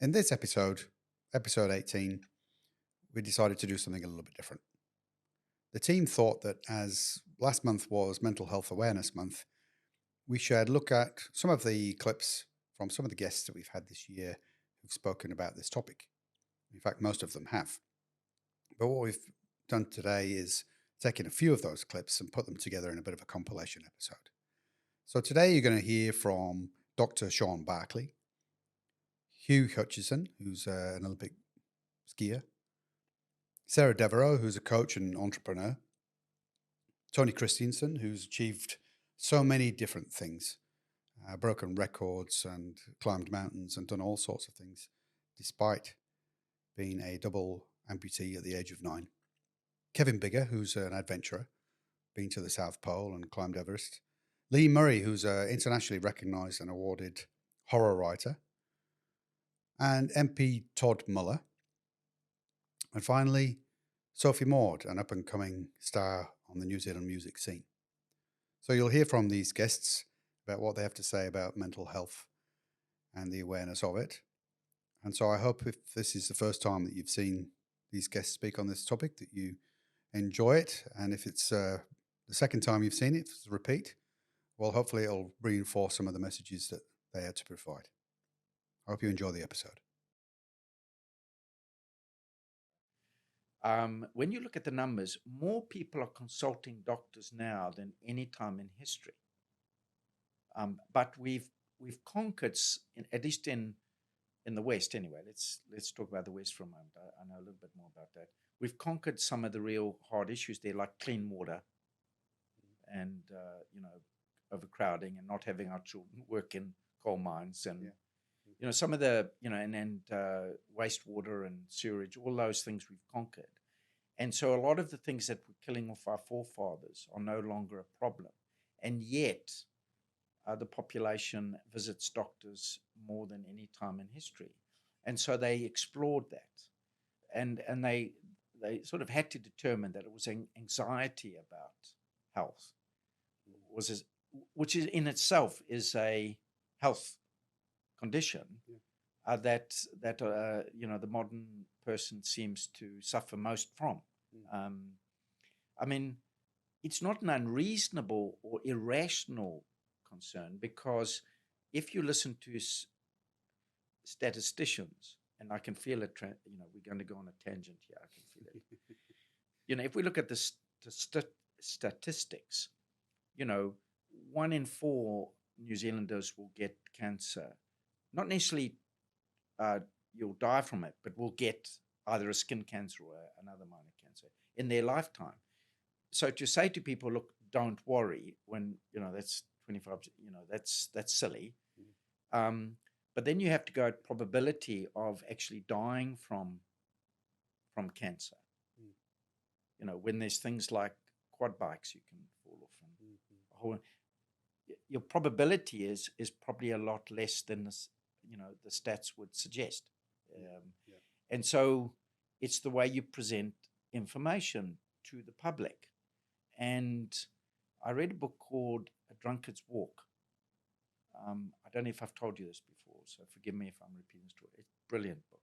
In this episode, episode 18, we decided to do something a little bit different. The team thought that as last month was Mental Health Awareness Month, we should look at some of the clips from some of the guests that we've had this year who've spoken about this topic. In fact, most of them have. But what we've done today is taken a few of those clips and put them together in a bit of a compilation episode. So today you're going to hear from Dr. Sean Barkley, Hugh Hutchison, who's an Olympic skier, Sarah Devereaux, who's a coach and entrepreneur, Tony Christiansen, who's achieved so many different things, broken records and climbed mountains and done all sorts of things, despite being a double amputee at the age of 9. Kevin Bigger, who's an adventurer, been to the South Pole and climbed Everest. Lee Murray, who's an internationally recognized and awarded horror writer. And MP Todd Muller. And finally, Sophie Maud, an up-and-coming star on the New Zealand music scene. So you'll hear from these guests about what they have to say about mental health and the awareness of it. And so I hope if this is the first time that you've seen these guests speak on this topic, that you enjoy it. And if it's the second time you've seen it, if it's a repeat, well, hopefully it'll reinforce some of the messages that they had to provide. I hope you enjoy the episode. When you look at the numbers, more people are consulting doctors now than any time in history. But we've conquered, at least in the West anyway. Let's talk about the West for a moment. I know a little bit more about that. We've conquered some of the real hard issues there, like clean water, and overcrowding, and not having our children work in coal mines, and some of the and wastewater and sewerage. All those things we've conquered. And so a lot of the things that were killing off our forefathers are no longer a problem. And yet, the population visits doctors more than any time in history. And so they explored that. And they sort of had to determine that it was anxiety about health, which is in itself is a health condition that the modern person seems to suffer most from. I mean, it's not an unreasonable or irrational concern, because if you listen to statisticians, and I can feel it, we're going to go on a tangent here. I can feel it. If we look at the statistics, 1 in 4 New Zealanders will get cancer. Not necessarily you'll die from it, but will get either a skin cancer or another minor cancer in their lifetime. So to say to people, look, don't worry, when that's 25, that's silly. But then you have to go at probability of actually dying from cancer. When there's things like quad bikes you can fall off, and your probability is probably a lot less than this, the stats would suggest. And so it's the way you present information to the public. And I read a book called A Drunkard's Walk. I don't know if I've told you this before, so forgive me if I'm repeating the story. It's a brilliant book.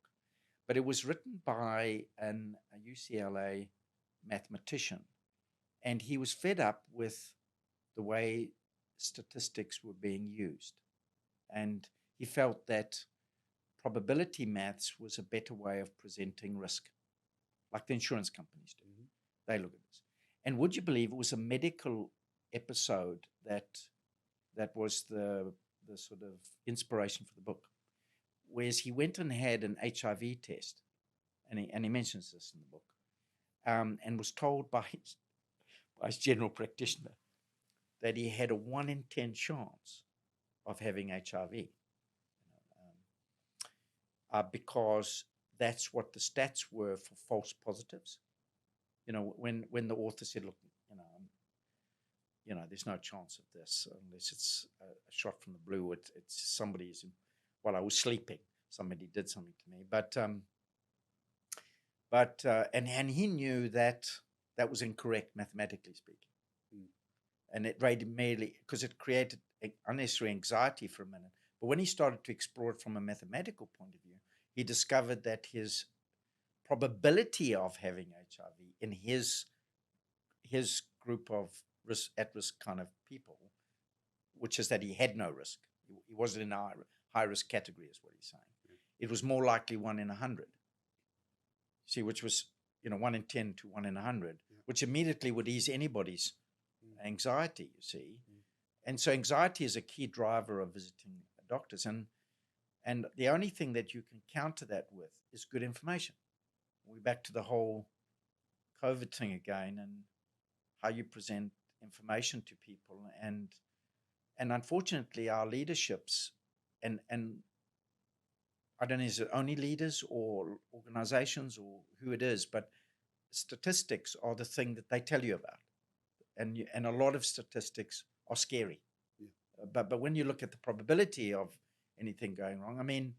But it was written by a UCLA mathematician, and he was fed up with the way statistics were being used. And he felt that probability maths was a better way of presenting risk, like the insurance companies do. They look at this. And would you believe it was a medical episode that was the sort of inspiration for the book? Whereas he went and had an HIV test, and he mentions this in the book, and was told by his general practitioner that he had a 1 in 10 chance of having HIV, because that's what the stats were for false positives. When the author said, look, there's no chance of this unless it's a shot from the blue. It's somebody's. While I was sleeping, somebody did something to me. And he knew that was incorrect mathematically speaking, and it merely because it created unnecessary anxiety for a minute. But when he started to explore it from a mathematical point of view, he discovered that his probability of having HIV in his group of at-risk kind of people, which is that he had no risk. He wasn't in a high-risk category, is what he's saying. It was more likely 1 in 100. See, which was 1 in 10 to 1 in 100, which immediately would ease anybody's anxiety, you see. And so anxiety is a key driver of visiting doctors. And the only thing that you can counter that with is good information. We're back to the whole COVID thing again, and how you present information to people. And unfortunately, our leaderships, and I don't know, is it only leaders or organizations or who it is, but statistics are the thing that they tell you about. And a lot of statistics are scary. But when you look at the probability of anything going wrong, I mean,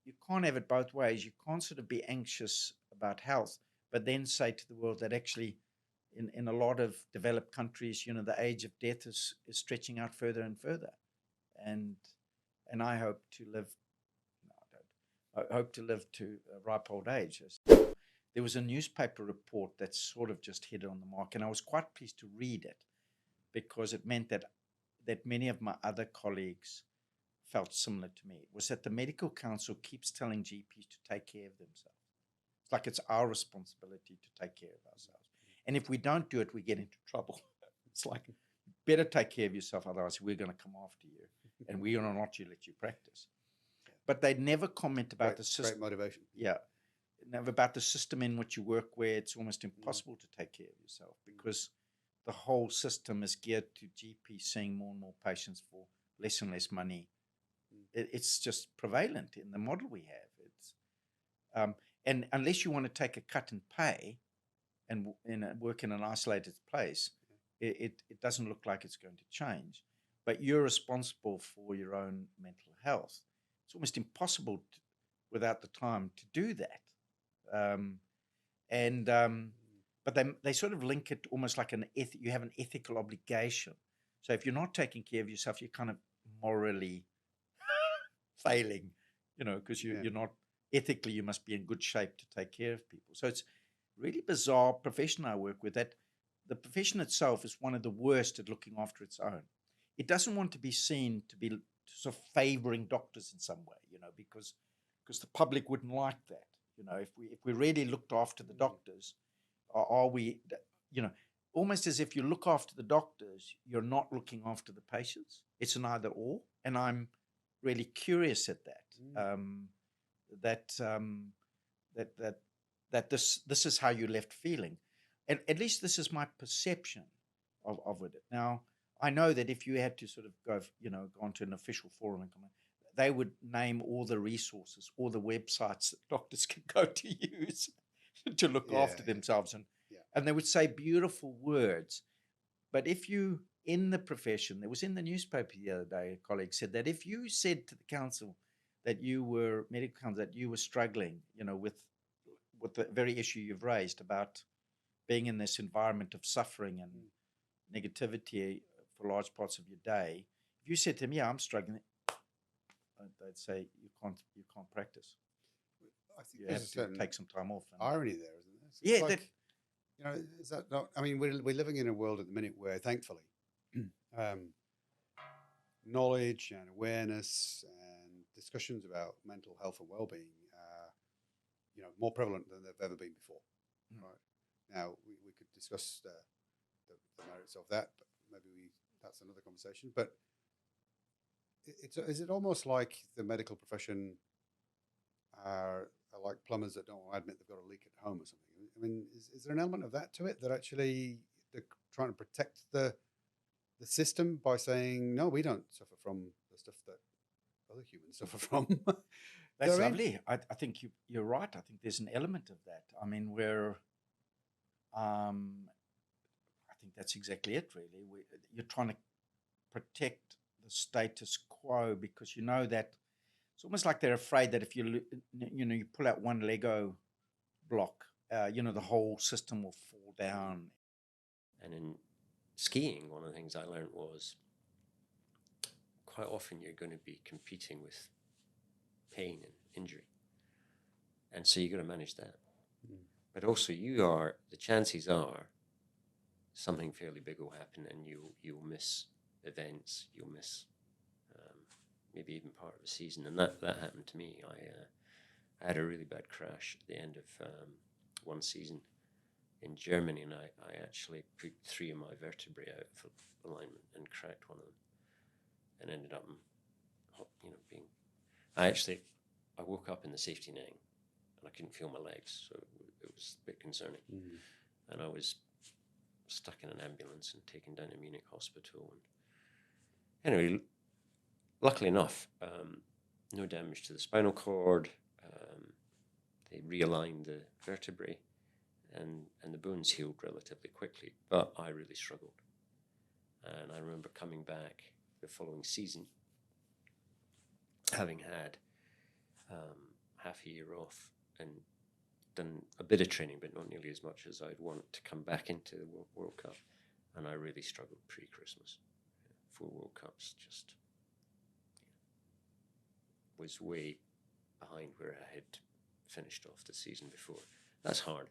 you can't have it both ways. You can't sort of be anxious about health, but then say to the world that actually in a lot of developed countries, the age of death is stretching out further and further. And I hope to live, no, I don't. I hope to live to a ripe old age. There was a newspaper report that sort of just hit it on the mark, and I was quite pleased to read it because it meant that many of my other colleagues felt similar to me. It was that the medical council keeps telling GPs to take care of themselves. It's like it's our responsibility to take care of ourselves. And if we don't do it, we get into trouble. It's like, better take care of yourself, otherwise we're going to come after you, and we're going to not let you practice. But they never comment about the system. Great motivation. Yeah. Never about the system in which you work, where it's almost impossible to take care of yourself because the whole system is geared to GPs seeing more and more patients for less and less money. It's just prevalent in the model we have. It's and unless you want to take a cut and pay and work in an isolated place, it doesn't look like it's going to change. But you're responsible for your own mental health. It's almost impossible without the time to do that. But they sort of link it almost like you have an ethical obligation. So if you're not taking care of yourself, you're kind of morally failing, because you're not ethically, you must be in good shape to take care of people. So it's really bizarre profession I work with, that the profession itself is one of the worst at looking after its own. It doesn't want to be seen to be sort of favoring doctors in some way, because the public wouldn't like that. If we really looked after the doctors, are we, almost as if you look after the doctors, you're not looking after the patients. It's an either or, and I'm really curious at that. That this is how you're left feeling, and at least this is my perception of it. Now, I know that if you had to sort of go onto an official forum and comment, they would name all the resources, all the websites that doctors can go to use to look after themselves. And they would say beautiful words. But if you, in the profession, it was in the newspaper the other day, a colleague said that if you said to the council that medical council, that you were struggling, with the very issue you've raised about being in this environment of suffering and negativity for large parts of your day, if you said to them, yeah, I'm struggling, they'd say you can't practice. I think you have to take some time off. Irony there, isn't there? Yeah, like, is that not? I mean, we're living in a world at the minute where, thankfully, knowledge and awareness and discussions about mental health and well-being are, more prevalent than they've ever been before. Right now, we could discuss the merits of that, but maybe that's another conversation. But is it almost like the medical profession are like plumbers that don't want to admit they've got a leak at home or something? I mean, is there an element of that to it, that actually they're trying to protect the system by saying, no, we don't suffer from the stuff that other humans suffer from? That's lovely. I think you're right. I think there's an element of that. I mean, I think that's exactly it, really. You're trying to protect the status quo because you know that it's almost like they're afraid that if you pull out one Lego block, the whole system will fall down. And in skiing, one of the things I learned was quite often you're going to be competing with pain and injury. And so you got to manage that. Mm. But also the chances are something fairly big will happen, and you'll miss events, you'll miss maybe even part of a season. And that happened to me. I had a really bad crash at the end of one season in Germany, and I actually put 3 of my vertebrae out of alignment and cracked one of them, and ended up, being. I woke up in the safety net, and I couldn't feel my legs, so it was a bit concerning. Mm. And I was stuck in an ambulance and taken down to Munich Hospital. And anyway, luckily enough, no damage to the spinal cord. They realigned the vertebrae, and the bones healed relatively quickly, but I really struggled. And I remember coming back the following season, having had half a year off and done a bit of training, but not nearly as much as I'd want to come back into the World Cup. And I really struggled pre-Christmas. 4 World Cups just was way behind where I had finished off the season before. That's hard.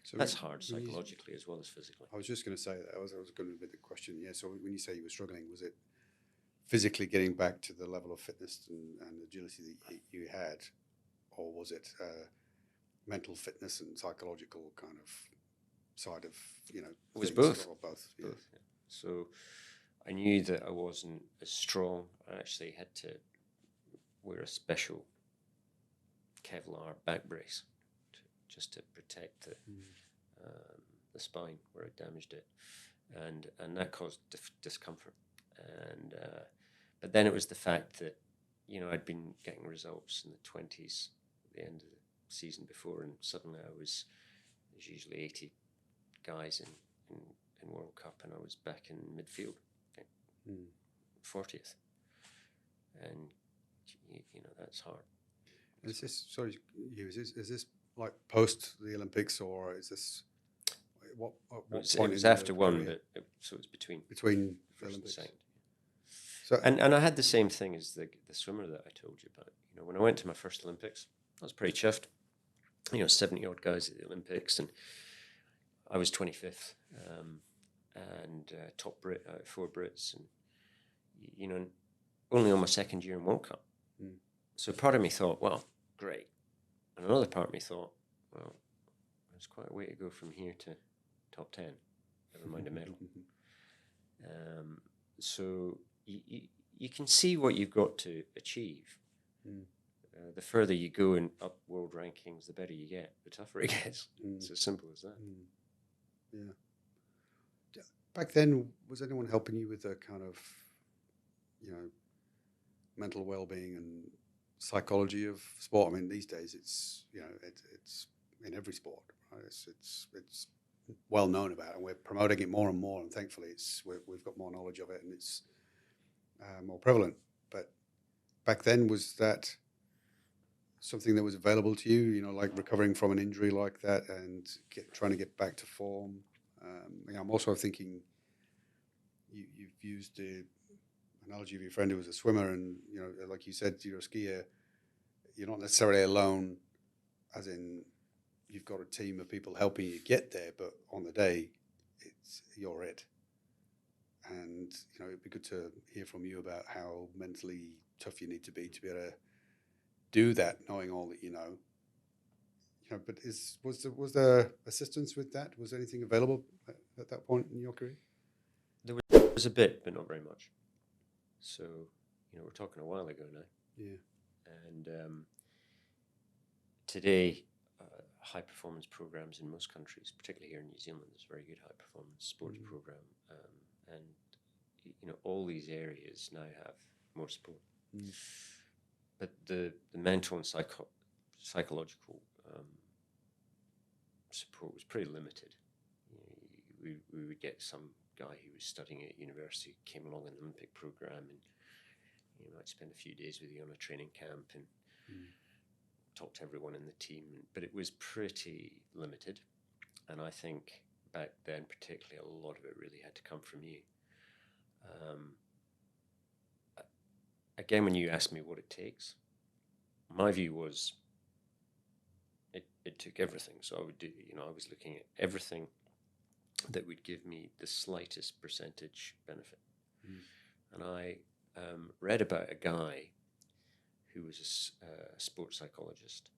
So That's hard psychologically as well as physically. I was just going to say that. I was going to be the question. Yeah. So when you say you were struggling, was it physically getting back to the level of fitness and agility that you had, or was it mental fitness and psychological kind of side of It was things, both. or both? Yeah. Both. Yeah. So I knew that I wasn't as strong. I actually had to wear a special Kevlar back brace just to protect the spine where I damaged it, and that caused discomfort. And but then it was the fact that I'd been getting results in the 20s at the end of the season before, and suddenly there's usually 80 guys in World Cup, and I was back in midfield, 40th, and that's hard. Is this like post the Olympics, or is this what It was after one, but so it's between the first Olympics? and second. So And I had the same thing as the swimmer that I told you about. When I went to my first Olympics, I was pretty chuffed. 70 odd guys at the Olympics, and I was 25th, and top Brit out of 4 Brits, and only on my second year in World Cup. Mm. So part of me thought, well, great, and another part of me thought, well, there's quite a way to go from here to top 10. Never mind a medal. So you can see what you've got to achieve. Mm. The further you go in up world rankings, the better you get, the tougher it gets. It's as simple as that. Yeah. Back then, was anyone helping you with the kind of, mental well-being and psychology of sport? I mean, these days it's it's in every sport, right? It's well known about it, and we're promoting it more and more. And thankfully, we've got more knowledge of it, and it's more prevalent. But back then, was that something that was available to you? Like recovering from an injury like that and trying to get back to form. I'm also thinking you've used the analogy of your friend who was a swimmer, and like you said, you're a skier. You're not necessarily alone, as in you've got a team of people helping you get there, but on the day, you're it. And it'd be good to hear from you about how mentally tough you need to be able to do that, knowing all that you know. But was there assistance with that? Was anything available at that point in your career? There was a bit, but not very much. So, we're talking a while ago now. Yeah. And today, high performance programs in most countries, particularly here in New Zealand, there's a very good high performance sports program, and all these areas now have more support. But the mental and psychological support was pretty limited. We would get some guy who was studying at university, came along in the Olympic program, and I'd spend a few days with you on a training camp and talk to everyone in the team. But it was pretty limited, and I think back then, particularly, a lot of it really had to come from you. Again, when you asked me what it takes, my view was it took everything. So I would do, I was looking at everything that would give me the slightest percentage benefit. And I read about a guy who was a sports psychologist,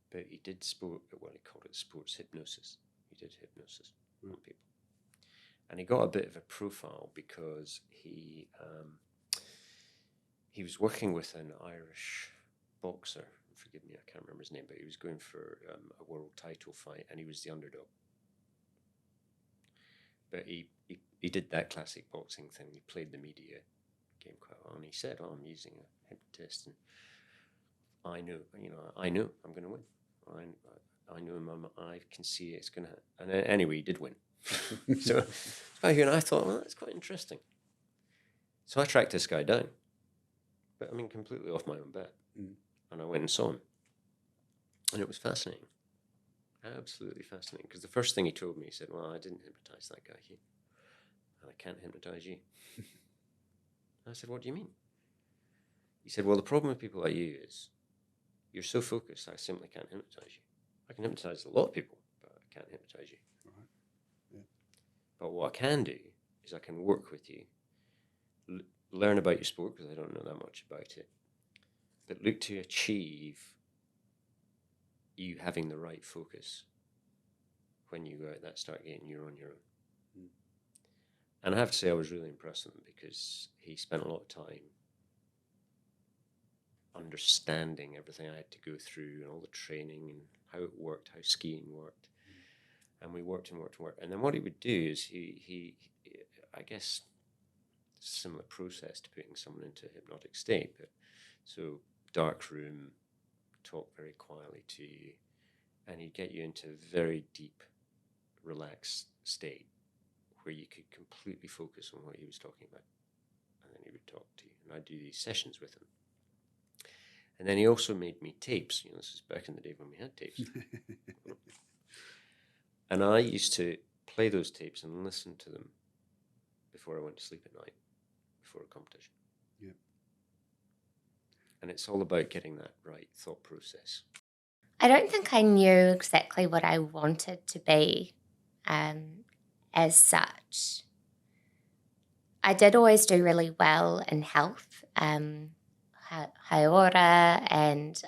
but he did he called it sports hypnosis. He did hypnosis on people. And he got a bit of a profile because he was working with an Irish boxer. Forgive me, I can't remember his name, but he was going for a world title fight, and he was the underdog. But he did that classic boxing thing. He played the media game quite well, and he said, "Oh, I'm using a hypnotist, and I know I'm going to win. I know I can see it's going to." And anyway, he did win. So and I thought, well, that's quite interesting. So I tracked this guy down, but I mean, completely off my own bat, and I went and saw him, and it was fascinating. Absolutely fascinating, because the first thing he told me, he said, "Well, I didn't hypnotize that guy, Hugh, and I can't hypnotize you." I said, "What do you mean?" He said, "Well, the problem with people like you is you're so focused, I simply can't hypnotize you. I can hypnotize a lot of people, but I can't hypnotize you. Right. Yeah. But what I can do is I can work with you, learn about your sport, because I don't know that much about it, but look to achieve you having the right focus when you go out that start gate and you're on your own." And I have to say, I was really impressed with him, because he spent a lot of time understanding everything I had to go through and all the training and how it worked, how skiing worked. And we worked and worked and worked. And then what he would do is he I guess, similar process to putting someone into a hypnotic state. But so dark room, talk very quietly to you, and he'd get you into a very deep, relaxed state where you could completely focus on what he was talking about. And then he would talk to you. And I'd do these sessions with him. And then he also made me tapes. This is back in the day when we had tapes. And I used to play those tapes and listen to them before I went to sleep at night, before a competition. Yeah. And it's all about getting that right thought process. I don't think I knew exactly what I wanted to be as such. I did always do really well in health, high order, and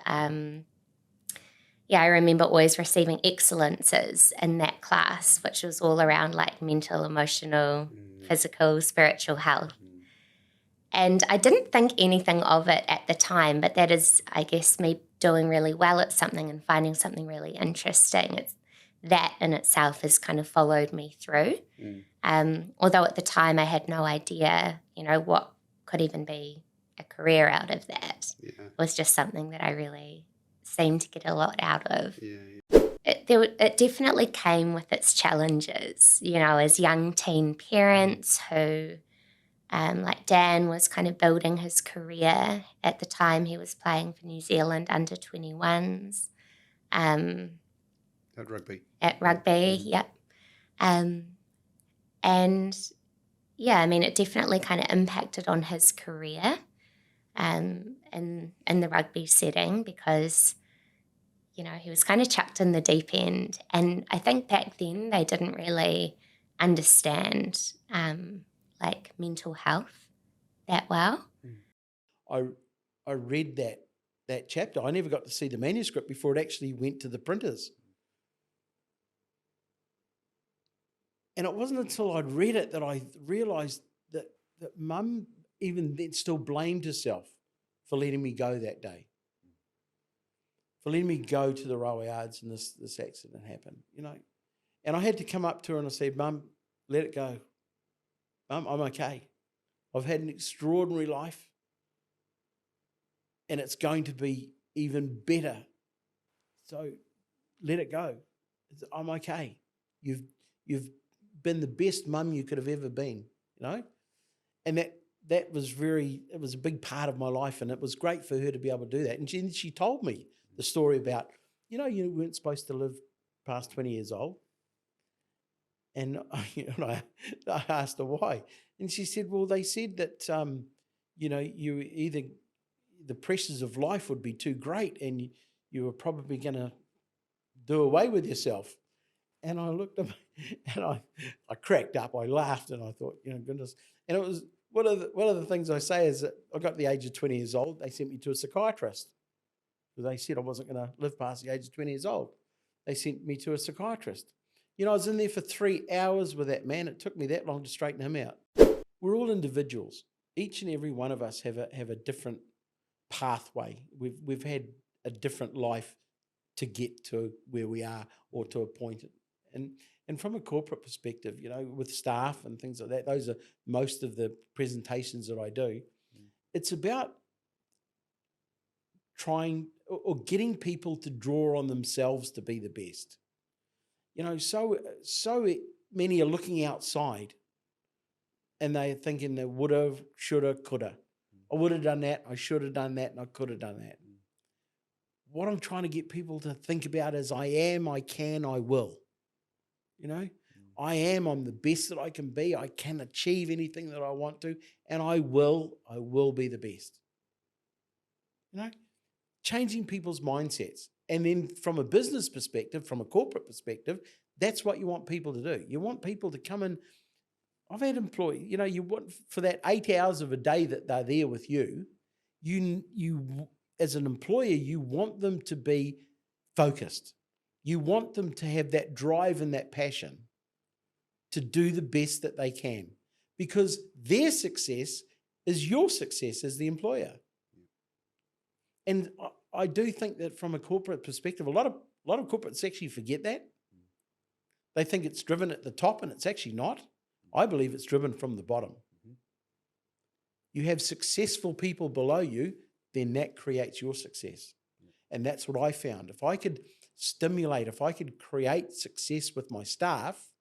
I remember always receiving excellences in that class, which was all around like mental, emotional, physical, spiritual health. And I didn't think anything of it at the time, but that is, I guess, me doing really well at something and finding something really interesting. That in itself has kind of followed me through. Although at the time I had no idea, what could even be a career out of that. Yeah. It was just something that I really seemed to get a lot out of. Yeah. It definitely came with its challenges, as young teen parents who, like Dan, was kind of building his career. At the time he was playing for New Zealand under 21s. At rugby. At rugby, yep. And it definitely kind of impacted on his career in the rugby setting, because he was kind of chucked in the deep end. And I think back then they didn't really understand like mental health that well. I read that chapter. I never got to see the manuscript before it actually went to the printers. And it wasn't until I'd read it that I realised that Mum even then still blamed herself for letting me go that day, for letting me go to the railway yards and this accident happened, And I had to come up to her and I said, "Mum, let it go. Mum, I'm okay. I've had an extraordinary life, and it's going to be even better. So let it go. I'm okay. You've been the best mum you could have ever been, And that was it was a big part of my life, and it was great for her to be able to do that. And she told me the story about, you weren't supposed to live past 20 years old. And I asked her why. And she said, well, they said that, you either the pressures of life would be too great and you were probably going to do away with yourself. And I looked at me and I cracked up. I laughed and I thought, goodness. And it was one of the things I say is that I got to the age of 20 years old. They sent me to a psychiatrist because they said I wasn't going to live past the age of 20 years old. They sent me to a psychiatrist. I was in there for 3 hours with that man. It took me that long to straighten him out. We're all individuals. Each and every one of us have a different pathway. We've had a different life to get to where we are or to a point. And from a corporate perspective, with staff and things like that, those are most of the presentations that I do. It's about trying or getting people to draw on themselves to be the best. So many are looking outside and they're thinking they woulda, shoulda, coulda. I would have done that, I should have done that, and I could have done that. What I'm trying to get people to think about is I am, I can, I will. I'm the best that I can be. I can achieve anything that I want to, and I will be the best. Changing people's mindsets. And then from a business perspective, from a corporate perspective, that's what you want people to do. You want people to come in. I've had employees, you want for that 8 hours of a day that they're there with you, you as an employer, you want them to be focused. You want them to have that drive and that passion to do the best that they can, because their success is your success as the employer. And I do think that from a corporate perspective, a lot of corporates actually forget that. They think it's driven at the top, and it's actually not. I believe it's driven from the bottom. You have successful people below you, then that creates your success. And that's what I found. If I could stimulate, if I could create success with my staff,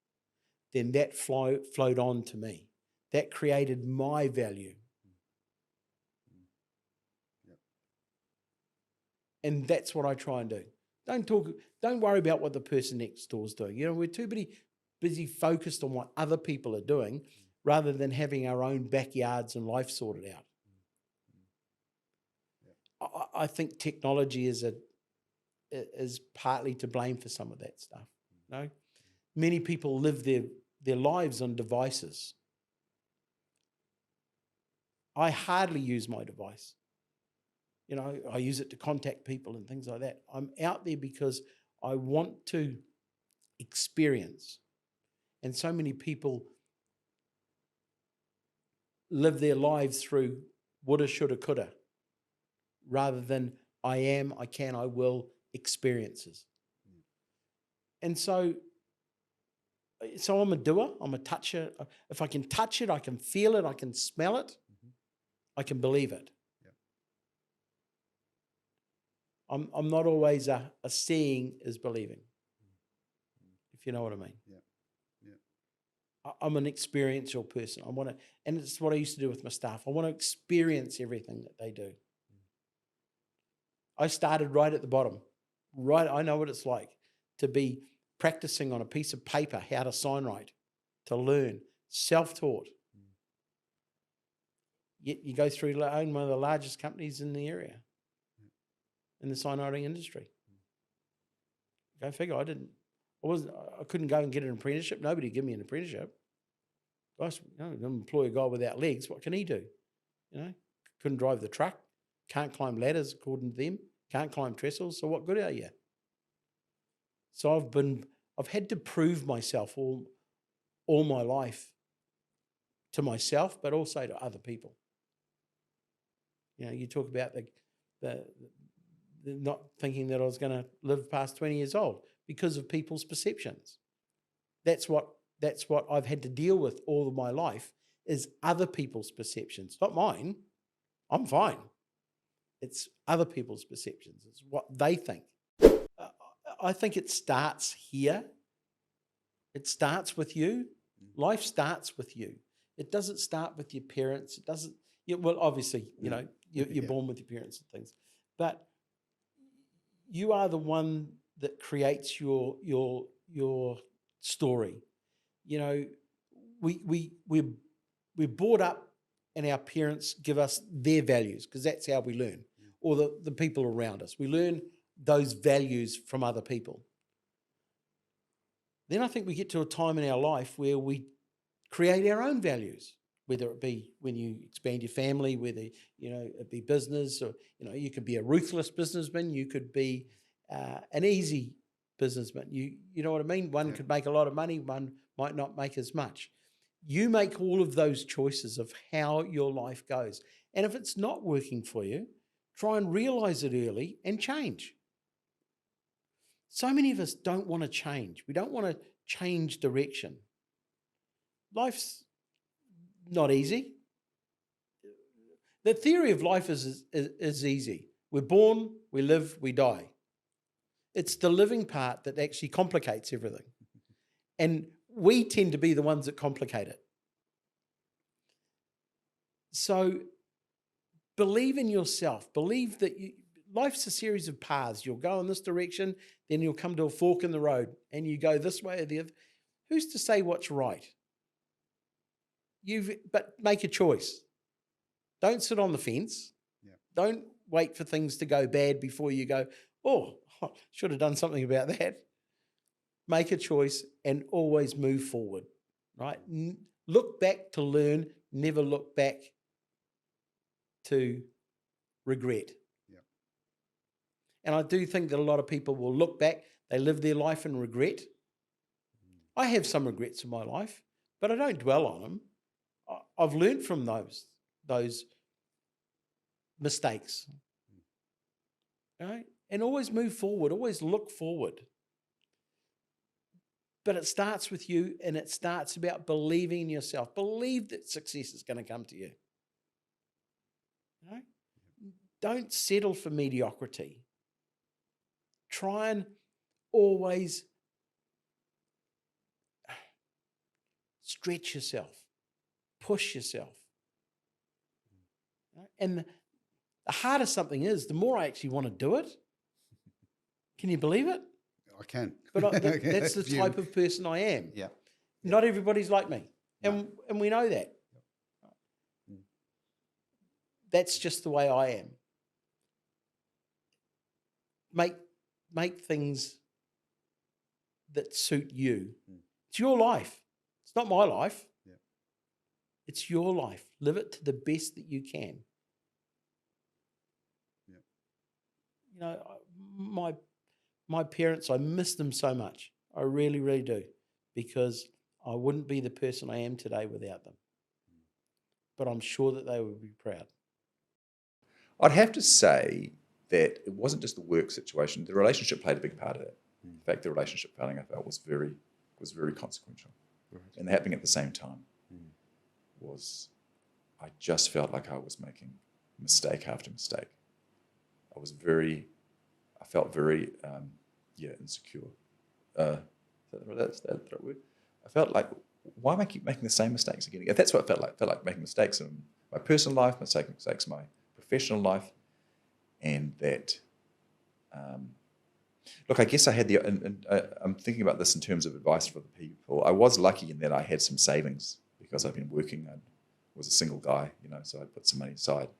then that flowed on to me. That created my value. And that's what I try and do. Don't worry about what the person next door is doing. We're too busy focused on what other people are doing rather than having our own backyards and life sorted out. I think technology is partly to blame for some of that stuff. Many people live their lives on devices. I hardly use my device. I use it to contact people and things like that. I'm out there because I want to experience. And so many people live their lives through woulda, shoulda, coulda, rather than I am, I can, I will experiences. And so I'm a doer, I'm a toucher. If I can touch it, I can feel it, I can smell it, I can believe it. I'm not always a seeing is believing, if you know what I mean. I'm an experiential person. And it's what I used to do with my staff. I want to experience everything that they do. I started right at the bottom. I know what it's like to be practicing on a piece of paper how to sign right, to learn, self-taught. Yet you go through to own one of the largest companies in the area, in the sign writing industry. Go figure. I couldn't go and get an apprenticeship. Nobody would give me an apprenticeship. Gosh, employ a guy without legs. What can he do? Couldn't drive the truck. Can't climb ladders according to them. Can't climb trestles. So what good are you? So I've had to prove myself all my life to myself, but also to other people. You talk about the not thinking that I was going to live past 20 years old because of people's perceptions. That's what I've had to deal with all of my life, is other people's perceptions, not mine. I'm fine. It's other people's perceptions. It's what they think. I think it starts here. It starts with you. Life starts with you. It doesn't start with your parents. It doesn't. Well, obviously, you're born with your parents and things, but you are the one that creates your story. We're brought up, and our parents give us their values because that's how we learn, or the people around us. We learn those values from other people. Then I think we get to a time in our life where we create our own values, whether it be when you expand your family, whether, it be business, or, you could be a ruthless businessman, you could be an easy businessman. You know what I mean? One could make a lot of money, one might not make as much. You make all of those choices of how your life goes. And if it's not working for you, try and realize it early and change. So many of us don't want to change. We don't want to change direction. Life's not easy. The theory of life is easy. We're born, we live, we die. It's the living part that actually complicates everything. And we tend to be the ones that complicate it. So believe in yourself. Believe that life's a series of paths. You'll go in this direction, then you'll come to a fork in the road, and you go this way or the other. Who's to say what's right? But make a choice. Don't sit on the fence. Yeah. Don't wait for things to go bad before you go, should have done something about that. Make a choice and always move forward, right? Look back to learn, never look back to regret. Yeah. And I do think that a lot of people will look back, they live their life in regret. I have some regrets in my life, but I don't dwell on them. I've learned from those mistakes. Right? And always move forward, always look forward. But it starts with you, and it starts about believing in yourself. Believe that success is going to come to you. Right? Don't settle for mediocrity. Try and always stretch yourself, push yourself. Right? And the harder something is, the more I actually want to do it. Can you believe it? I can. But that's the type of person I am. Yeah. Not everybody's like me. And we know that. That's just the way I am. Make things that suit you. It's your life. It's not my life. Yeah. It's your life. Live it to the best that you can. Yeah. My parents, I miss them so much. I really, really do, because I wouldn't be the person I am today without them. But I'm sure that they would be proud. I'd have to say that it wasn't just the work situation. The relationship played a big part of it. In fact, the relationship failing, I felt, was very consequential. Right. And happening at the same time was, I just felt like I was making mistake after mistake. I felt very insecure. Is that the right word? I felt like, why am I keep making the same mistakes again? That's what it felt like. I felt like making mistakes in my personal life, mistakes in my professional life, and that. Look, I guess I had I'm thinking about this in terms of advice for the people. I was lucky in that I had some savings because I've been working. I was a single guy, so I put some money aside.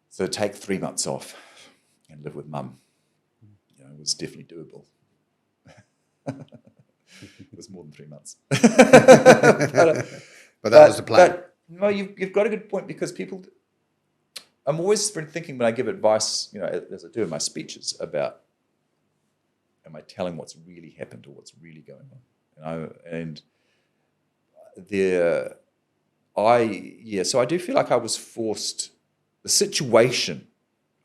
So to take 3 months off and live with mum, was definitely doable. It was more than 3 months. But that was the plan. But no, you've got a good point, because people. I'm always thinking when I give advice, as I do in my speeches, about, am I telling what's really happened or what's really going on? So I do feel like I was forced. The situation.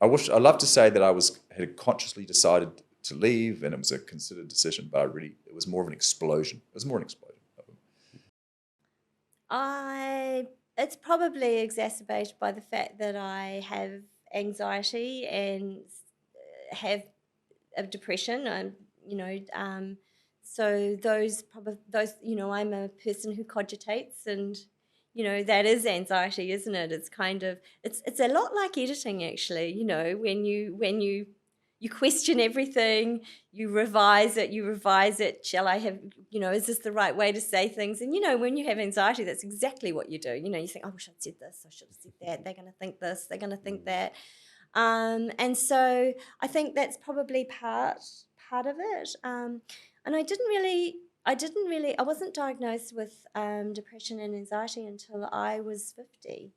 I love to say that I had consciously decided to leave, and it was a considered decision, but it was more of an explosion. It was more an explosion. It's probably exacerbated by the fact that I have anxiety and have a depression. So those, I'm a person who cogitates, and that is anxiety, isn't it? It's kind of it's a lot like editing, actually. When you question everything, you revise it. Shall I have, is this the right way to say things? And, when you have anxiety, that's exactly what you do. You think, oh, I should have said this, I should have said that. They're going to think this, they're going to think that. And so I think that's probably part of it. And I wasn't diagnosed with depression and anxiety until I was 50.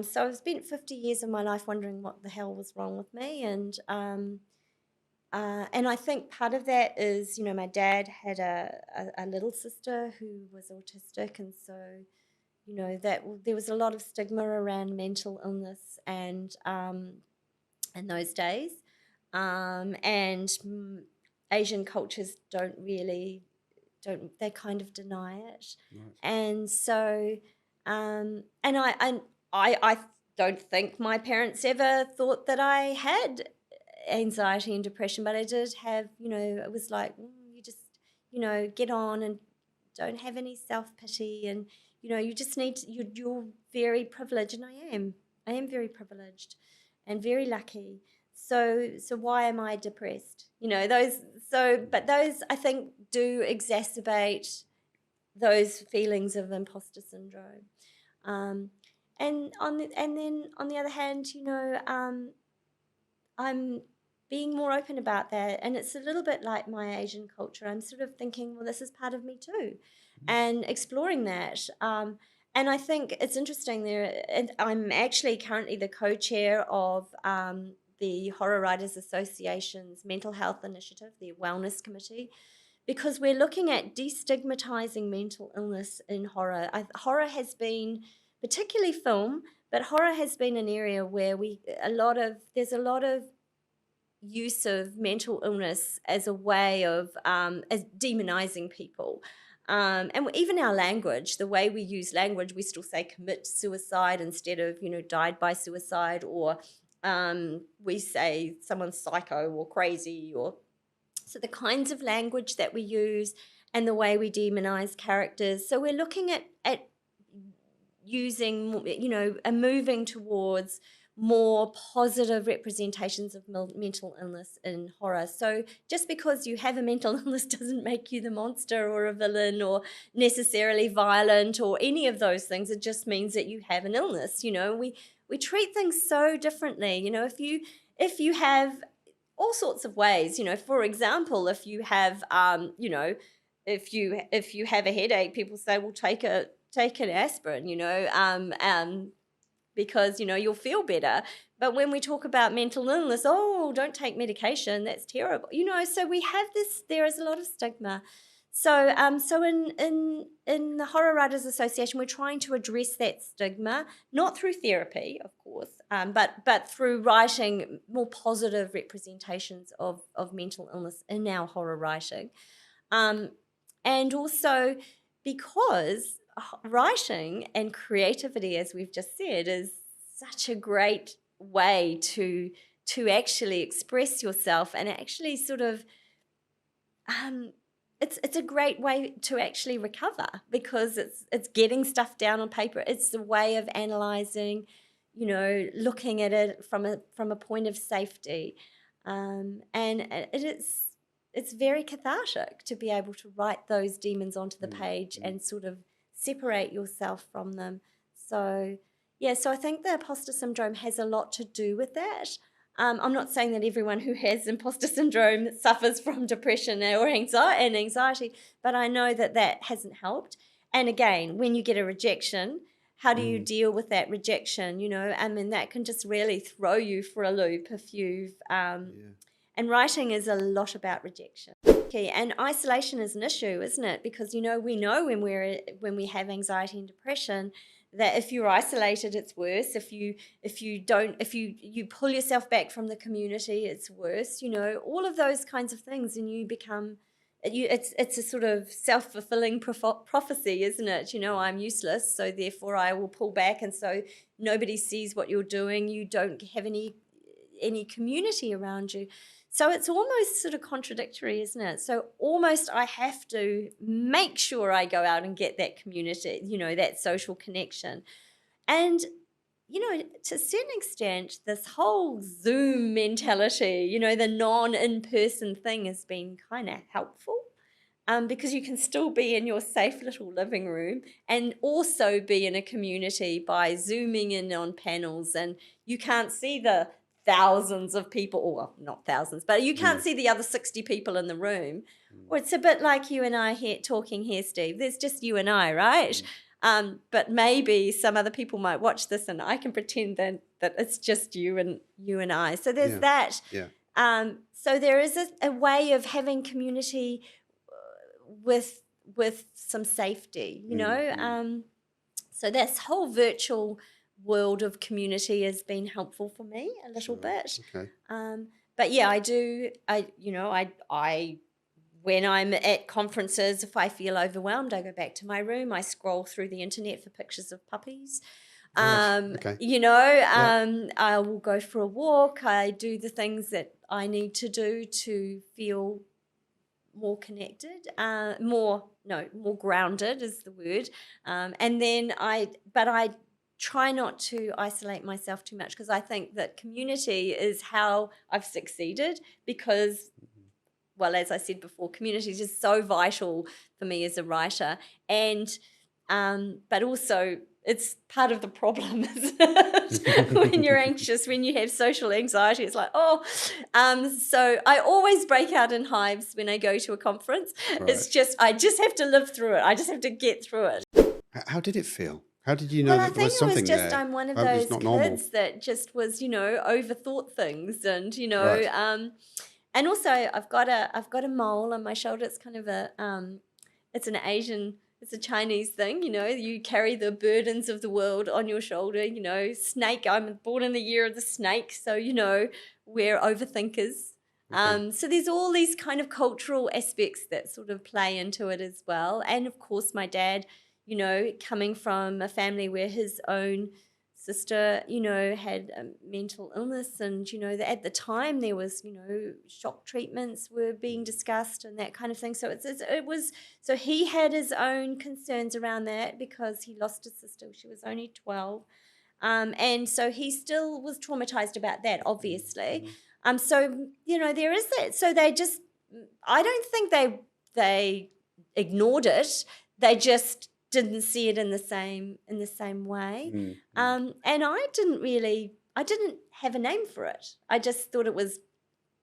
So I've spent 50 years of my life wondering what the hell was wrong with me, and I think part of that is, my dad had a little sister who was autistic, and so, there was a lot of stigma around mental illness and in those days, and Asian cultures they kind of deny it, Right. and so and I don't think my parents ever thought that I had anxiety and depression, but I did have, it was like, you just, get on and don't have any self-pity, and, you just need to, you're very privileged, and I am very privileged and very lucky. So why am I depressed? But those, I think, do exacerbate those feelings of imposter syndrome. And then on the other hand, I'm being more open about that, and it's a little bit like my Asian culture. I'm sort of thinking, well, this is part of me too, and exploring that. And I think it's interesting there. And I'm actually currently the co-chair of the Horror Writers Association's mental health initiative, the Wellness Committee, because we're looking at destigmatizing mental illness in horror. Horror has been, particularly film, but horror has been an area where there's a lot of use of mental illness as a way of as demonizing people. And even our language, the way we use language, we still say commit suicide instead of, died by suicide, or we say someone's psycho or crazy, or so the kinds of language that we use and the way we demonize characters. So we're looking at using, and moving towards more positive representations of mental illness in horror. So just because you have a mental illness doesn't make you the monster or a villain or necessarily violent or any of those things. It just means that you have an illness. We treat things so differently. If you have all sorts of ways, for example, if you have if you have a headache, people say, well, take an aspirin, because you'll feel better. But when we talk about mental illness, oh, don't take medication, that's terrible. So we have this, there is a lot of stigma. So in the Horror Writers Association, we're trying to address that stigma, not through therapy, of course, but through writing more positive representations of mental illness in our horror writing. And also because writing and creativity, as we've just said, is such a great way to actually express yourself, and actually sort of it's a great way to actually recover, because it's getting stuff down on paper. It's a way of analyzing, looking at it from a point of safety, and it's very cathartic to be able to write those demons onto the page and sort of separate yourself from them. So so I think the imposter syndrome has a lot to do with that. I'm not saying that everyone who has imposter syndrome suffers from depression or anxiety, but I know that hasn't helped. And again, when you get a rejection, how do you deal with that rejection? That can just really throw you for a loop if you've and writing is a lot about rejection. Okay, and isolation is an issue, isn't it? Because we know when we have anxiety and depression, that if you're isolated, it's worse. If you pull yourself back from the community, it's worse. All of those kinds of things, and you become it's a sort of self-fulfilling prophecy, isn't it? I'm useless, so therefore I will pull back, and so nobody sees what you're doing. You don't have any community around you. So it's almost sort of contradictory, isn't it? So almost I have to make sure I go out and get that community, that social connection. And, to a certain extent, this whole Zoom mentality, the non-in-person thing has been kind of helpful. Because you can still be in your safe little living room and also be in a community by Zooming in on panels, and you can't see the thousands of people, or well, not thousands, but you can't see the other 60 people in the room. Or it's a bit like you and I here talking here, Steve. There's just you and I, right? But maybe some other people might watch this and I can pretend that it's just you and I. So there's that. Yeah. So there is a way of having community with some safety, you know. So this whole virtual world of community has been helpful for me a little bit. Okay. But yeah, I when I'm at conferences, if I feel overwhelmed, I go back to my room. I scroll through the internet for pictures of puppies. Okay. You know, I will go for a walk. I do the things that I need to do to feel more connected, more grounded is the word. And then I try not to isolate myself too much, because I think that community is how I've succeeded, because, well, as I said before, community is just so vital for me as a writer. And but also it's part of the problem when you're anxious, when you have social anxiety. It's like, so I always break out in hives when I go to a conference. Right. It's just, I just have to live through it. I just have to get through it. How did it feel? How did you know Well, I that there think was something it was just, there? I'm one of It was those not normal. kids that just was, you know, overthought things, and, you know, Right. and also I've got a mole on my shoulder. It's kind of it's an Asian, it's a Chinese thing, you know, you carry the burdens of the world on your shoulder, you know. Snake, I'm born in the year of the snake, so, you know, we're overthinkers. Okay. So there's all these kind of cultural aspects that sort of play into it as well. And of course, my dad, you know, coming from a family where his own sister, you know, had a mental illness, and, you know, at the time there was, you know, shock treatments were being discussed and that kind of thing. So so he had his own concerns around that, because he lost his sister. She was only 12. And so he still was traumatized about that, obviously. So, you know, there is that. So they just, I don't think they ignored it. They just didn't see it in the same way. And I didn't have a name for it. I just thought it was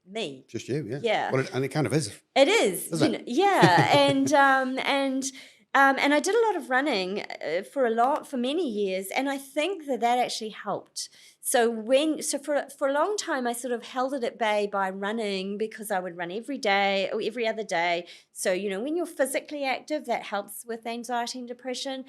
me. Just you, yeah. Yeah. Well, and it kind of is. It is, Is it? know, yeah, and I did a lot of running for many years, and I think that actually helped. So for a long time, I sort of held it at bay by running, because I would run every day or every other day. So, you know, when you're physically active, that helps with anxiety and depression.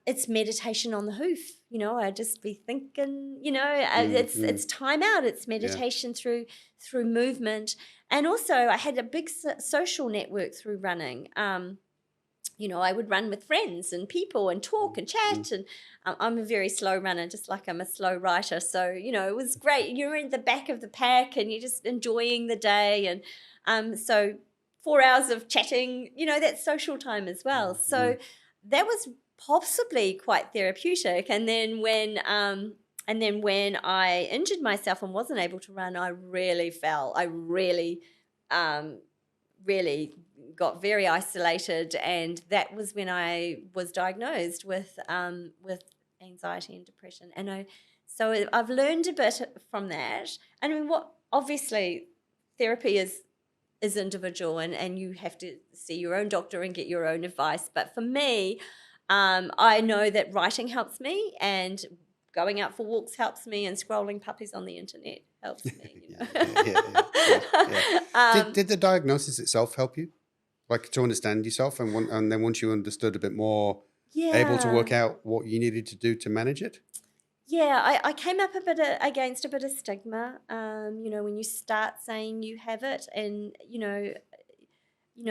It's meditation on the hoof. You know, I just be thinking. You know, it's time out. It's meditation through movement. And also, I had a big social network through running. You know, I would run with friends and people and talk and chat. And I'm a very slow runner, just like I'm a slow writer. So, you know, it was great. You're in the back of the pack and you're just enjoying the day. And so 4 hours of chatting, you know, that's social time as well. So that was possibly quite therapeutic. And then when I injured myself and wasn't able to run, I really fell. I really got very isolated, and that was when I was diagnosed with anxiety and depression. And so I've learned a bit from that. And I mean, obviously therapy is individual, and you have to see your own doctor and get your own advice. But for me, I know that writing helps me, and going out for walks helps me, and scrolling puppies on the internet helps me. You know? Did the diagnosis itself help you, like, to understand yourself, and then once you understood a bit more, able to work out what you needed to do to manage it? Yeah, I came up against a bit of stigma. You know, when you start saying you have it, and you know,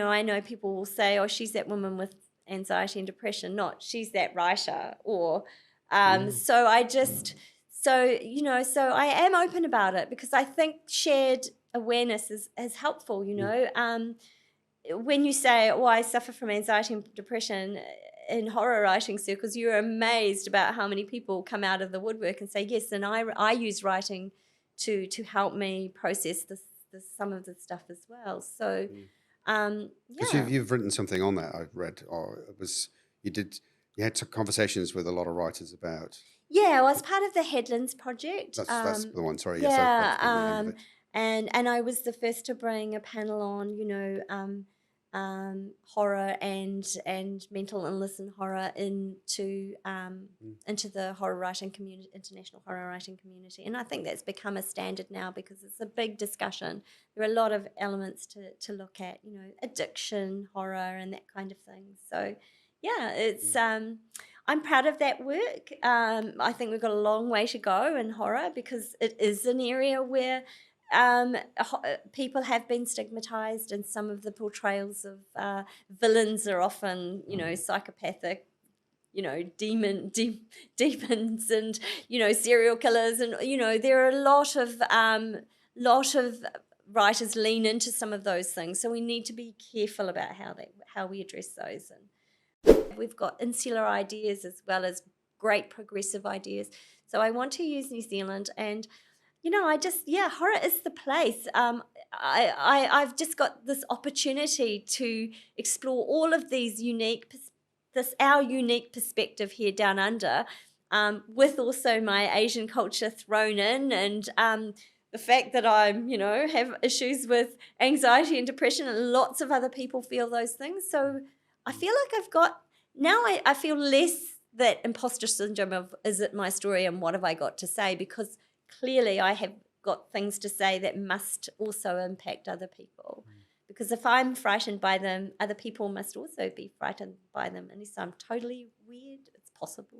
I know people will say, "Oh, she's that woman with anxiety and depression," not "she's that writer," or so I just. So, you know, so I am open about it, because I think shared awareness is helpful, you know. When you say, "Oh, I suffer from anxiety and depression," in horror writing circles, you're amazed about how many people come out of the woodwork and say, "Yes, and I use writing to help me process this some of the stuff as well." So, Because yeah. you've written something on that, I've read, or you did You had some conversations with a lot of writers about. Yeah, I was part of the Headlands project. That's the one. Sorry, yes, Yeah, I forgot the name of it. and I was the first to bring a panel on, horror and mental illness and horror into the horror writing community, international horror writing community, and I think that's become a standard now because it's a big discussion. There are a lot of elements to look at, addiction, horror, and that kind of thing. So, yeah, it's. I'm proud of that work. I think we've got a long way to go in horror because it is an area where people have been stigmatized, and some of the portrayals of villains are often, psychopathic, demons and, serial killers. And, there are a lot of writers lean into some of those things. So we need to be careful about how we address those. And we've got insular ideas as well as great progressive ideas. So I want to use New Zealand, and horror is the place. I've just got this opportunity to explore all of these our unique perspective here down under, with also my Asian culture thrown in, and the fact that I'm, have issues with anxiety and depression, and lots of other people feel those things. So I feel like I feel less that imposter syndrome of, is it my story and what have I got to say? Because clearly I have got things to say that must also impact other people. Because if I'm frightened by them, other people must also be frightened by them. Unless I'm totally weird, it's possible.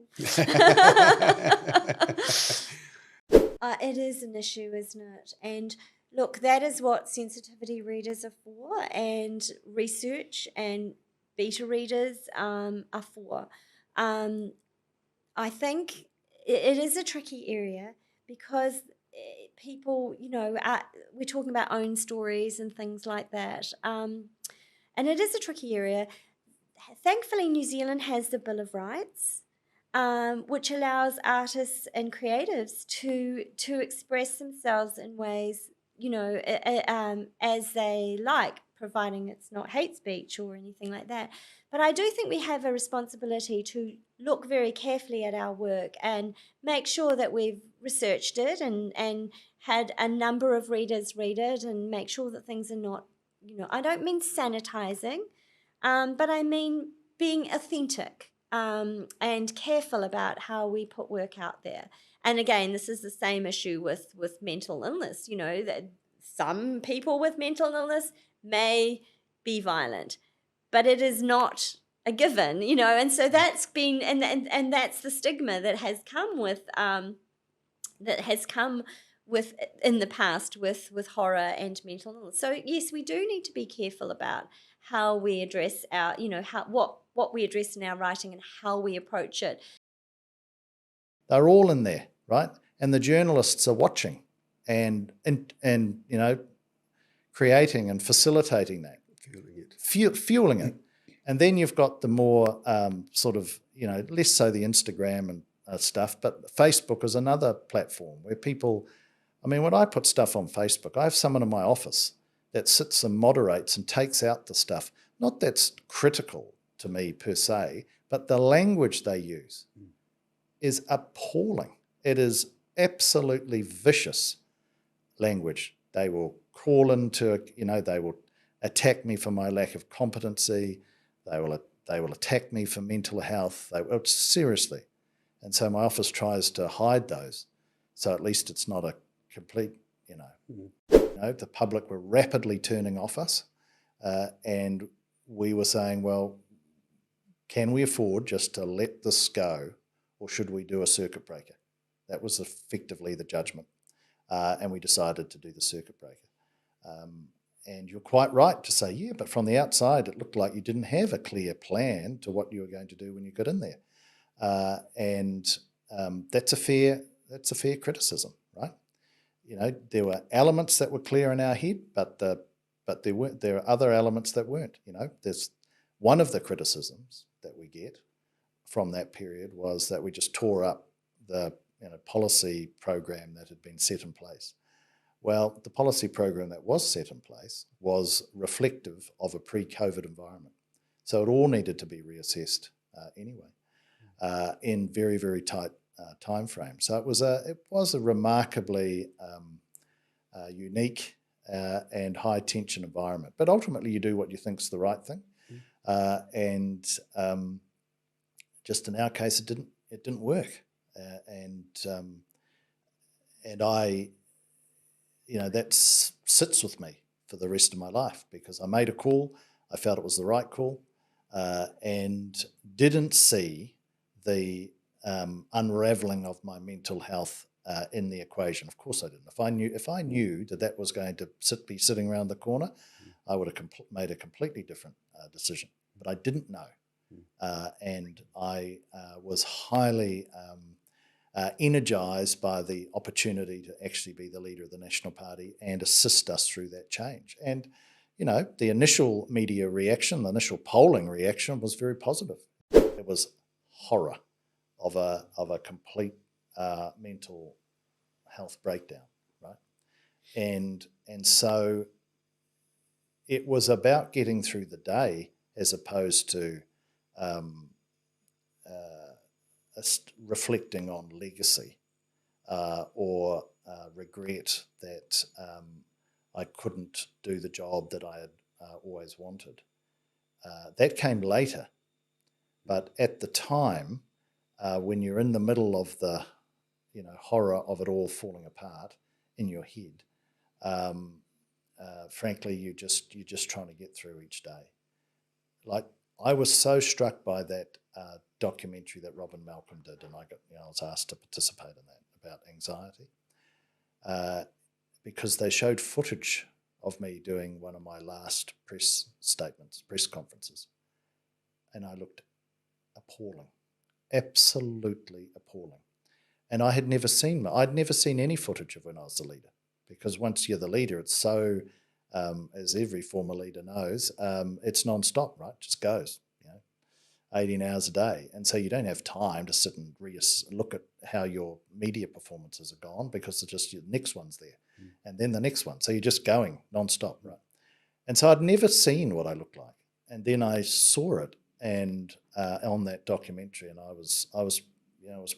It is an issue, isn't it? And look, that is what sensitivity readers are for, and research and beta readers are for. I think it is a tricky area because people, we're talking about own stories and things like that. And it is a tricky area. Thankfully, New Zealand has the Bill of Rights, which allows artists and creatives to express themselves in ways, as they like, providing it's not hate speech or anything like that. But I do think we have a responsibility to look very carefully at our work and make sure that we've researched it and had a number of readers read it, and make sure that things are not, I don't mean sanitizing, but I mean being authentic, and careful about how we put work out there. And again, this is the same issue with mental illness, that some people with mental illness may be violent, but it is not a given, and so that's been, and that's the stigma that has come with in the past with horror and mental illness. So yes, we do need to be careful about how we address our, what we address in our writing and how we approach it. They're all in there, right? And the journalists are watching and creating and facilitating that, fueling it. And then you've got the more less so the Instagram and stuff, but Facebook is another platform where people, when I put stuff on Facebook, I have someone in my office that sits and moderates and takes out the stuff. Not that's critical to me per se, but the language they use is appalling. It is absolutely vicious language. They will crawl into, they will attack me for my lack of competency. They will attack me for mental health. Seriously. And so my office tries to hide those. So at least it's not a complete, the public were rapidly turning off us. And we were saying, well, can we afford just to let this go, or should we do a circuit breaker? That was effectively the judgment. And we decided to do the circuit breaker. And you're quite right to say, yeah, but from the outside, it looked like you didn't have a clear plan to what you were going to do when you got in there. That's a fair criticism, right? There were elements that were clear in our head, but there are other elements that weren't. There's one of the criticisms that we get from that period was that we just tore up the policy program that had been set in place. Well, the policy program that was set in place was reflective of a pre-COVID environment. So it all needed to be reassessed anyway. in very, very tight time frame. So it was a remarkably unique and high tension environment. But ultimately, you do what you think's the right thing, and just in our case, it didn't work, and I, that sits with me for the rest of my life, because I made a call, I felt it was the right call, and didn't see the unraveling of my mental health in the equation. Of course I didn't. If I knew that was going to be sitting around the corner, I would have made a completely different decision. But I didn't know. And I was highly energized by the opportunity to actually be the leader of the National Party and assist us through that change. And, the initial media reaction, the initial polling reaction was very positive. It was horror of a complete mental health breakdown, right? And so it was about getting through the day as opposed to reflecting on legacy or regret that I couldn't do the job that I had always wanted. That came later, but at the time, when you're in the middle of the horror of it all falling apart in your head, frankly, you're just trying to get through each day. Like, I was so struck by that documentary that Robin Malcolm did, and I was asked to participate in that about anxiety, because they showed footage of me doing one of my last press conferences, and I looked appalling, absolutely appalling. And I'd never seen any footage of when I was the leader, because once you're the leader, it's so, as every former leader knows, it's non-stop, right? It just goes, 18 hours a day. And so you don't have time to sit and look at how your media performances are gone, because it's just the next one's there, and then the next one. So you're just going non-stop, right? And so I'd never seen what I looked like. And then I saw it and on that documentary, and I was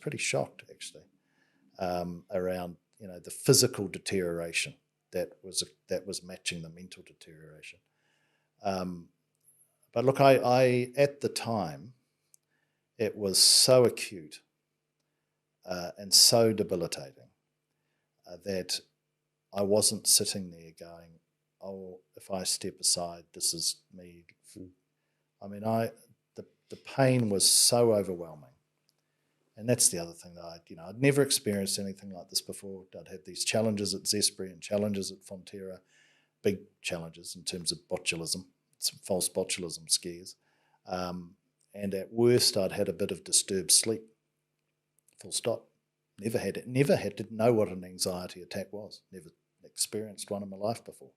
pretty shocked, actually, around the physical deterioration that was matching the mental deterioration. But look, I at the time, it was so acute and so debilitating that I wasn't sitting there going, "Oh, if I step aside, this is me." I mean, the pain was so overwhelming. And that's the other thing that I'd never experienced anything like this before. I'd had these challenges at Zespri and challenges at Fonterra, big challenges in terms of botulism, some false botulism scares. And at worst, I'd had a bit of disturbed sleep. Full stop. Never had it. Never had to know what an anxiety attack was. Never experienced one in my life before.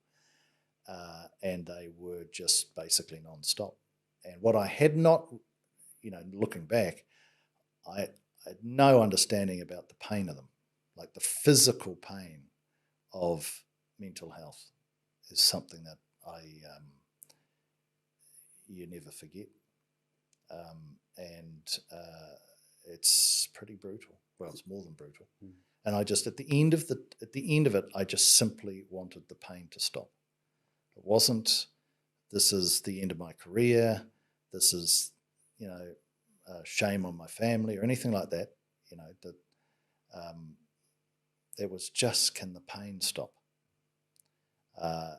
And they were just basically non-stop. And what I had not, looking back, I had no understanding about the pain of them. Like, the physical pain of mental health is something that you never forget. And it's pretty brutal. Well, it's more than brutal. And I just, at the end of it, I just simply wanted the pain to stop. It wasn't, this is the end of my career, this is, shame on my family or anything like that. There was just, can the pain stop? I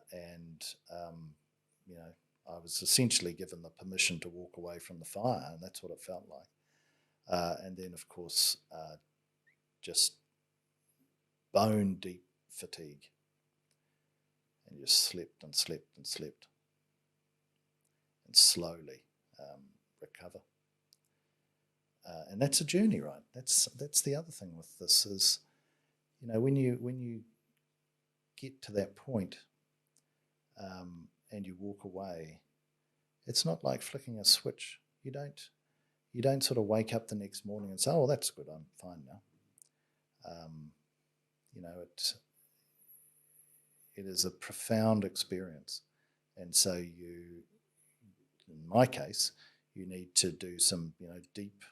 was essentially given the permission to walk away from the fire, and that's what it felt like. And then, of course, just bone deep fatigue, and you slept and slept and slept, and slowly recover. And that's a journey, right? That's the other thing with this is, when you get to that point and you walk away, it's not like flicking a switch. You don't sort of wake up the next morning and say, "Oh, that's good, I'm fine now." It is a profound experience, and so in my case, you need to do some deep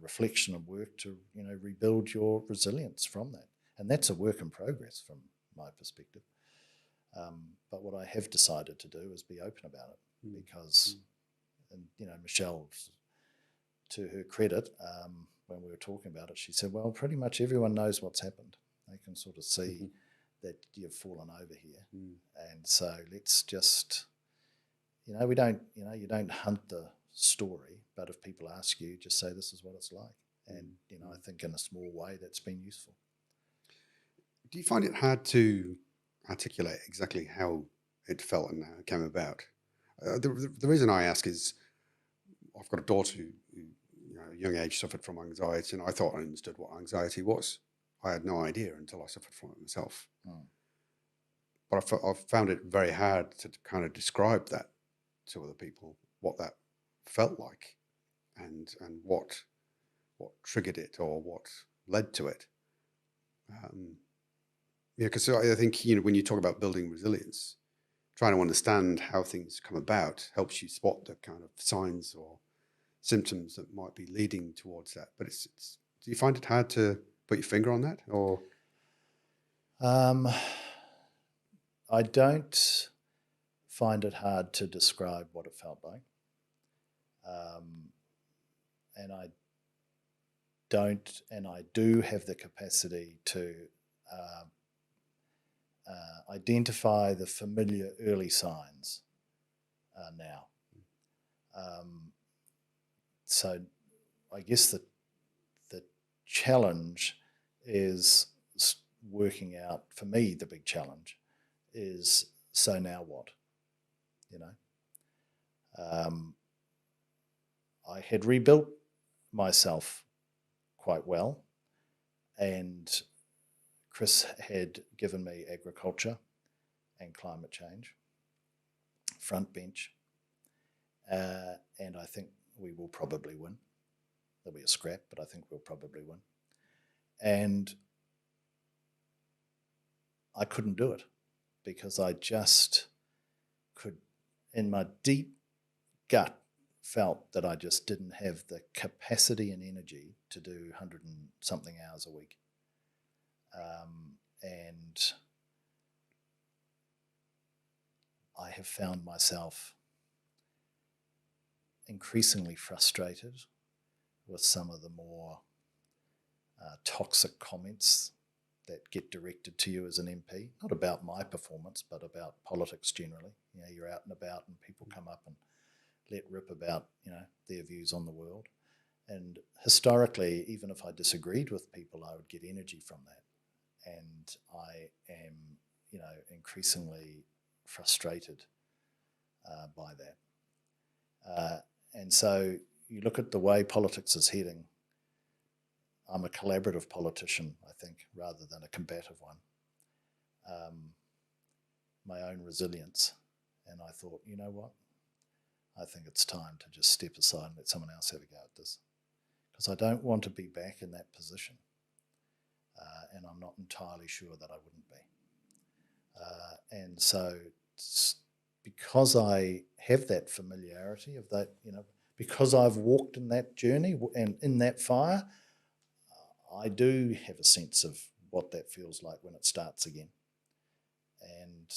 reflection and work to, rebuild your resilience from that. And that's a work in progress from my perspective. But what I have decided to do is be open about it because, and Michelle, to her credit, when we were talking about it, she said, well, pretty much everyone knows what's happened. They can sort of see that you've fallen over here. And so let's just, you don't hunt the story, but if people ask you, just say this is what it's like. And, I think in a small way that's been useful. Do you find it hard to articulate exactly how it felt and how it came about? The reason I ask is I've got a daughter who at a young age suffered from anxiety, and I thought I understood what anxiety was. I had no idea until I suffered from it myself. But I've found it very hard to kind of describe that to other people, what that felt like and what triggered it or what led to it. Because I think, when you talk about building resilience, trying to understand how things come about helps you spot the kind of signs or symptoms that might be leading towards that. But do you find it hard to put your finger on that, or? I don't find it hard to describe what it felt like. And I do have the capacity to identify the familiar early signs now. So I guess the challenge is working out, for me, the big challenge is, so now what? I had rebuilt myself quite well, and Chris had given me agriculture and climate change, front bench, and I think we will probably win. There'll be a scrap, but I think we'll probably win. And I couldn't do it because I just could, in my deep gut, felt that I just didn't have the capacity and energy to do 100 and something hours a week. And I have found myself increasingly frustrated with some of the more toxic comments that get directed to you as an MP, not about my performance, but about politics generally. You're out and about and people come up and let rip about, their views on the world. And historically, even if I disagreed with people, I would get energy from that. And I am, increasingly frustrated by that. And so you look at the way politics is heading. I'm a collaborative politician, I think, rather than a combative one. My own resilience. And I thought, you know what? I think it's time to just step aside and let someone else have a go at this. Because I don't want to be back in that position. And I'm not entirely sure that I wouldn't be. And so because I have that familiarity of that, because I've walked in that journey and in that fire, I do have a sense of what that feels like when it starts again. And,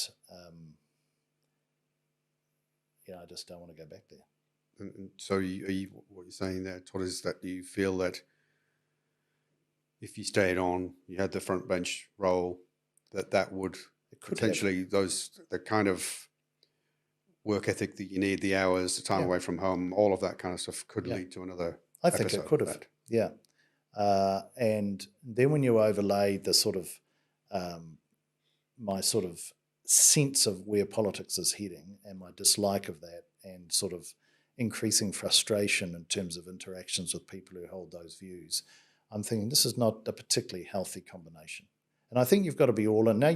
I just don't want to go back there. And so what you're saying there, Todd, is that you feel that if you stayed on, you had the front bench role, that would potentially the kind of work ethic that you need, the hours, the time away from home, all of that kind of stuff could lead to another I think it could have, yeah. And then when you overlay the sort of my sort of sense of where politics is heading and my dislike of that and sort of increasing frustration in terms of interactions with people who hold those views, I'm thinking this is not a particularly healthy combination. And I think you've got to be all in. Now,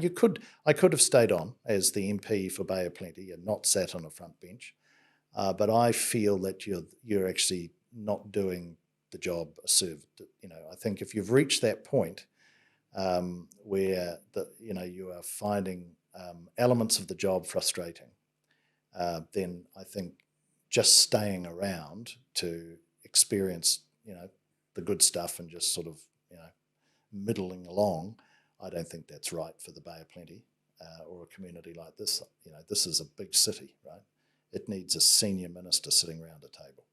I could have stayed on as the MP for Bay of Plenty and not sat on a front bench, but I feel that you're actually not doing the job a servant. I think if you've reached that point where you are finding elements of the job frustrating, then I think just staying around to experience, the good stuff and just sort of, middling along, I don't think that's right for the Bay of Plenty or a community like this. This is a big city, right? It needs a senior minister sitting around a table.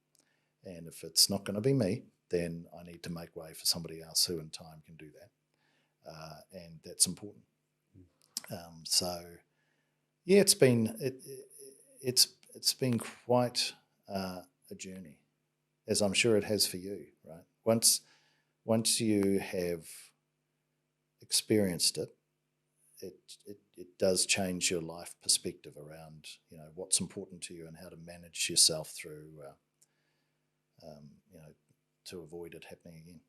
And if it's not going to be me, then I need to make way for somebody else who in time can do that. And that's important. So, yeah, it's been quite a journey, as I'm sure it has for you, right? Once you have experienced it, it does change your life perspective around what's important to you and how to manage yourself through to avoid it happening again.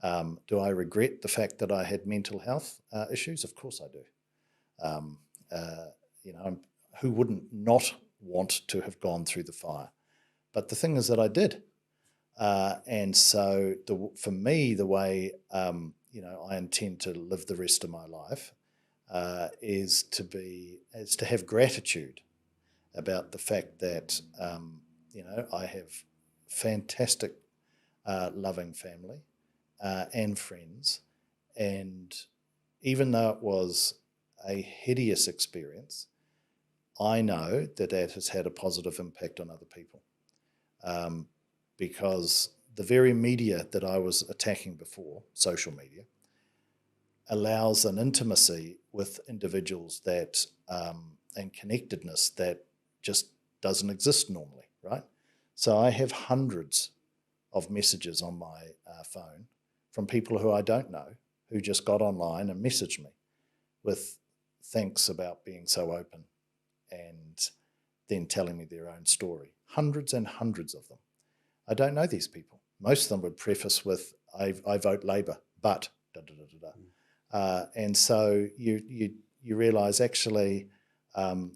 Yeah. Do I regret the fact that I had mental health issues? Of course I do. Who wouldn't not want to have gone through the fire? But the thing is that I did. And so for me, the way I intend to live the rest of my life is to have gratitude about the fact that I have fantastic, loving family and friends, and even though it was a hideous experience, I know that has had a positive impact on other people. Because the very media that I was attacking before, social media, allows an intimacy with individuals that and connectedness that just doesn't exist normally, right? So I have hundreds of messages on my phone from people who I don't know, who just got online and messaged me with thanks about being so open and then telling me their own story. Hundreds and hundreds of them. I don't know these people. Most of them would preface with, I vote Labour, but da-da-da-da-da. And so you realise actually, I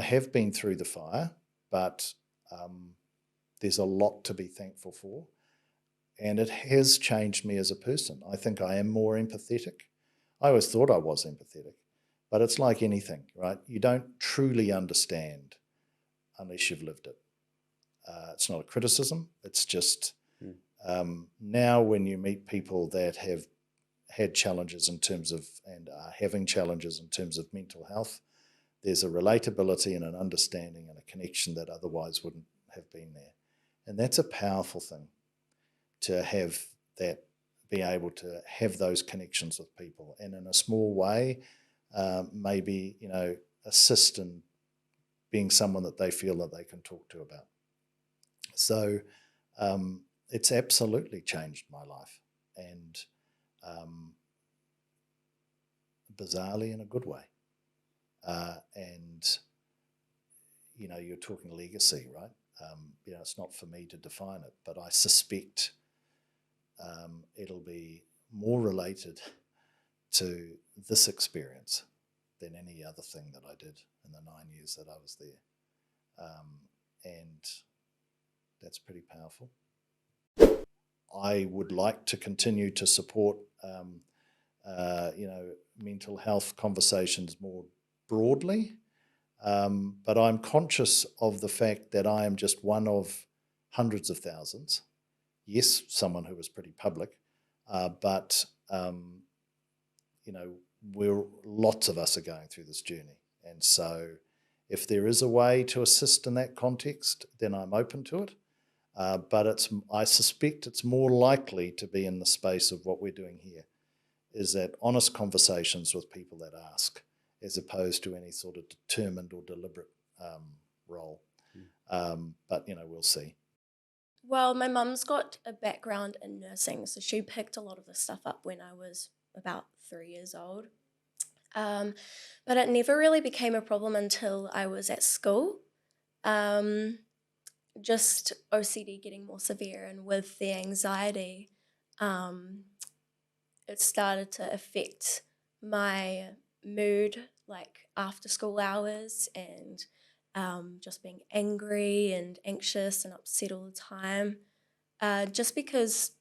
have been through the fire, but there's a lot to be thankful for. And it has changed me as a person. I think I am more empathetic. I always thought I was empathetic, but it's like anything, right? You don't truly understand unless you've lived it. It's not a criticism. It's just now when you meet people that have had challenges in terms of and are having challenges in terms of mental health, there's a relatability and an understanding and a connection that otherwise wouldn't have been there. And that's a powerful thing, to have that, be able to have those connections with people and in a small way maybe assist in being someone that they feel that they can talk to about. So it's absolutely changed my life, and bizarrely in a good way. And you're talking legacy, right? It's not for me to define it, but I suspect it'll be more related to this experience than any other thing that I did in the 9 years that I was there. And that's pretty powerful. I would like to continue to support, mental health conversations more broadly, but I'm conscious of the fact that I am just one of hundreds of thousands. Yes, someone who was pretty public, but lots of us are going through this journey, and so if there is a way to assist in that context, then I'm open to it. But I suspect it's more likely to be in the space of what we're doing here, is that honest conversations with people that ask, as opposed to any sort of determined or deliberate role. But we'll see. Well, my mum's got a background in nursing, so she picked a lot of this stuff up when I was about 3 years old. But it never really became a problem until I was at school. Just OCD getting more severe, and with the anxiety, it started to affect my mood, like after school hours, and just being angry and anxious and upset all the time. Just because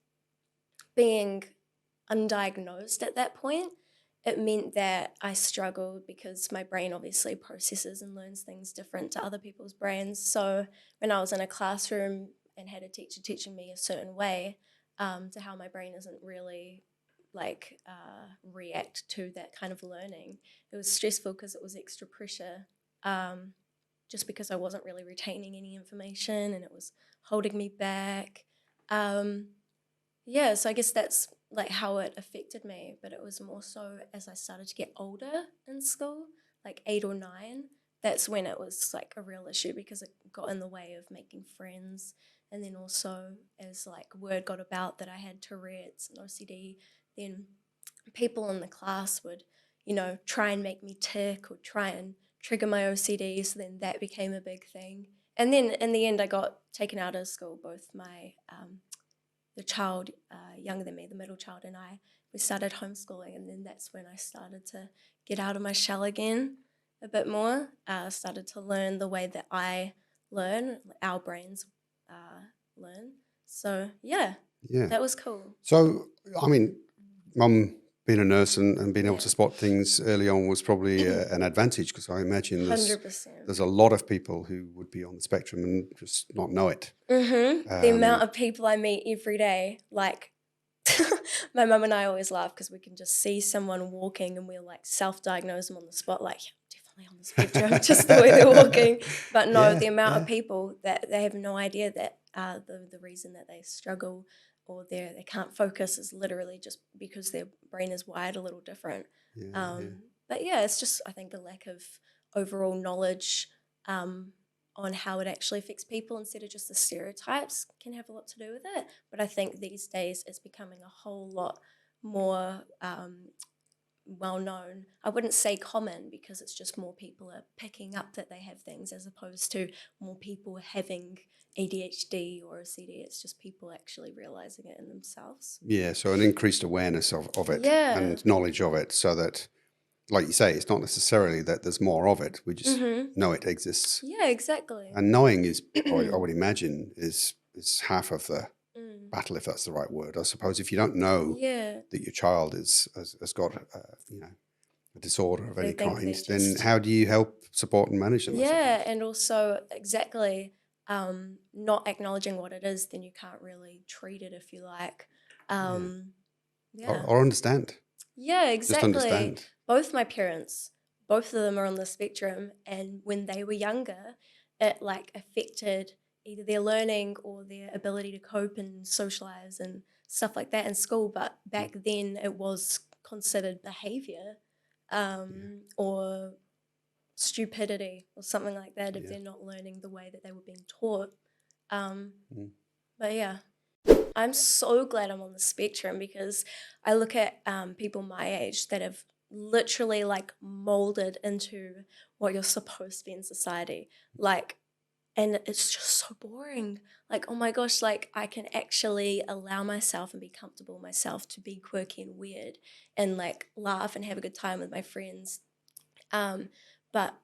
being undiagnosed at that point, it meant that I struggled because my brain obviously processes and learns things different to other people's brains. So when I was in a classroom and had a teacher teaching me a certain way, to how my brain isn't really like react to that kind of learning. It was stressful because it was extra pressure, just because I wasn't really retaining any information and it was holding me back. So I guess that's like how it affected me, but it was more so as I started to get older in school, like 8 or 9. That's when it was like a real issue because it got in the way of making friends. And then also as like word got about that I had Tourette's and OCD, then people in the class would, try and make me tick or try and trigger my OCD. So then that became a big thing. And then in the end, I got taken out of school. Both my the child younger than me, the middle child, and I, we started homeschooling, and then that's when I started to get out of my shell again a bit more. Started to learn the way that I learn, our brains learn. So Yeah. that was cool. So, I mean, Mum being a nurse and being able Yeah. to spot things early on was probably an advantage, because I imagine 100%. there's a lot of people who would be on the spectrum and just not know it. The amount of people I meet every day, like my mum and I always laugh because we can just see someone walking and we'll like self-diagnose them on the spot, like, yeah, definitely on the spectrum, just the way they're walking. But no, the amount of people that they have no idea that the reason that they struggle or they can't focus is literally just because their brain is wired a little different. But yeah, it's just, I think, a lack of overall knowledge on how it actually affects people instead of just the stereotypes can have a lot to do with it. But I think these days it's becoming a whole lot more well known. I wouldn't say common because it's just more people are picking up that they have things as opposed to more people having ADHD or OCD. It's just people actually realizing it in themselves. Yeah, so an increased awareness of it and knowledge of it, so that, like you say, it's not necessarily that there's more of it. We just know it exists. Yeah, exactly. And knowing is, I would imagine, is half of the battle, if that's the right word. I suppose if you don't know that your child has got a disorder of any kind, then how do you help support and manage them? Yeah, and also exactly not acknowledging what it is, then you can't really treat it, if you like. Or understand. Yeah, exactly. Just understand. Both my parents, both of them are on the spectrum, and when they were younger, it like affected either their learning or their ability to cope and socialize and stuff like that in school. But back then, it was considered behavior or stupidity or something like that if they're not learning the way that they were being taught. But yeah, I'm so glad I'm on the spectrum because I look at people my age that have literally like molded into what you're supposed to be in society. Like, and it's just so boring. Like, oh my gosh, like I can actually allow myself and be comfortable myself to be quirky and weird and like laugh and have a good time with my friends. But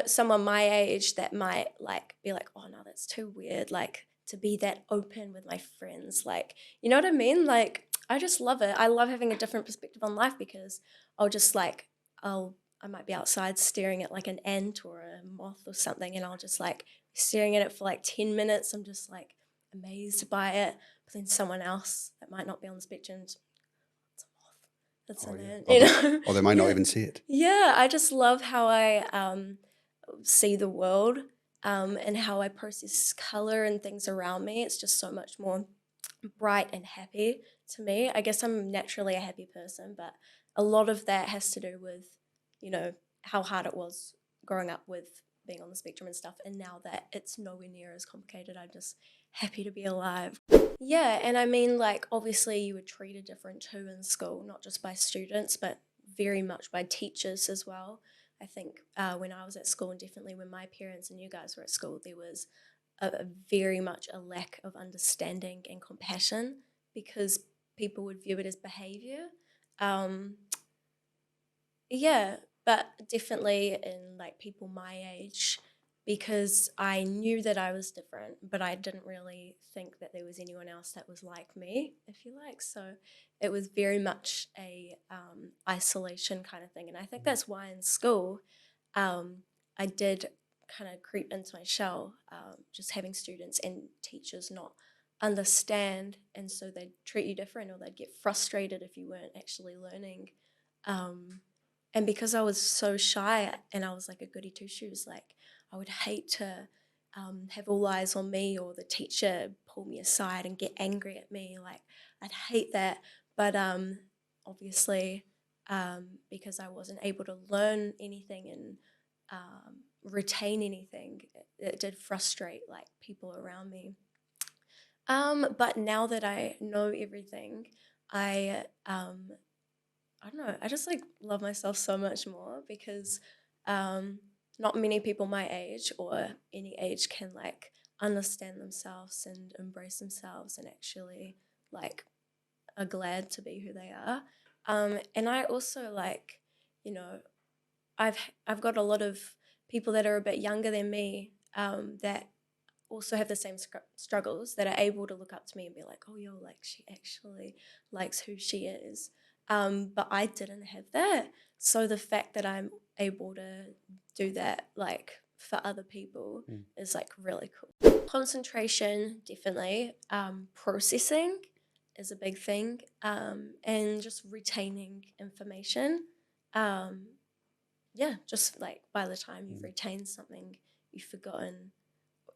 someone my age that might like be like, oh no, that's too weird. Like to be that open with my friends, like, you know what I mean? Like, I just love it. I love having a different perspective on life because I'll just like, I might be outside staring at like an ant or a moth or something, and I'll just like be staring at it for like 10 minutes. I'm just like amazed by it. But then someone else that might not be on the spectrum, it's a moth. That's an ant, you know? Or they might not even see it. Yeah, I just love how I see the world and how I process color and things around me. It's just so much more bright and happy to me. I guess I'm naturally a happy person, but a lot of that has to do with, how hard it was growing up with being on the spectrum and stuff. And now that it's nowhere near as complicated, I'm just happy to be alive. Yeah, and I mean, like, obviously you were treated different too in school, not just by students, but very much by teachers as well. I think when I was at school and definitely when my parents and you guys were at school, there was a very much a lack of understanding and compassion because people would view it as behavior. Yeah, but definitely in like people my age, because I knew that I was different, but I didn't really think that there was anyone else that was like me, if you like. So it was very much a isolation kind of thing. And I think that's why in school I did kind of creep into my shell, just having students and teachers not understand, and so they'd treat you different, or they'd get frustrated if you weren't actually learning. And because I was so shy and I was like a goody two-shoes, like I would hate to have all eyes on me, or the teacher pull me aside and get angry at me. Like I'd hate that. But obviously, because I wasn't able to learn anything and retain anything, it did frustrate like people around me. But now that I know everything, I don't know, I just like love myself so much more, because not many people my age or any age can like understand themselves and embrace themselves and actually like are glad to be who they are. And I also like, you know, I've got a lot of people that are a bit younger than me that also have the same struggles, that are able to look up to me and be like, oh, yo, like she actually likes who she is. But I didn't have that. So the fact that I'm able to do that, like for other people, is like really cool. Concentration, definitely. Processing is a big thing. And just retaining information. Yeah, just like by the time you've retained something, you've forgotten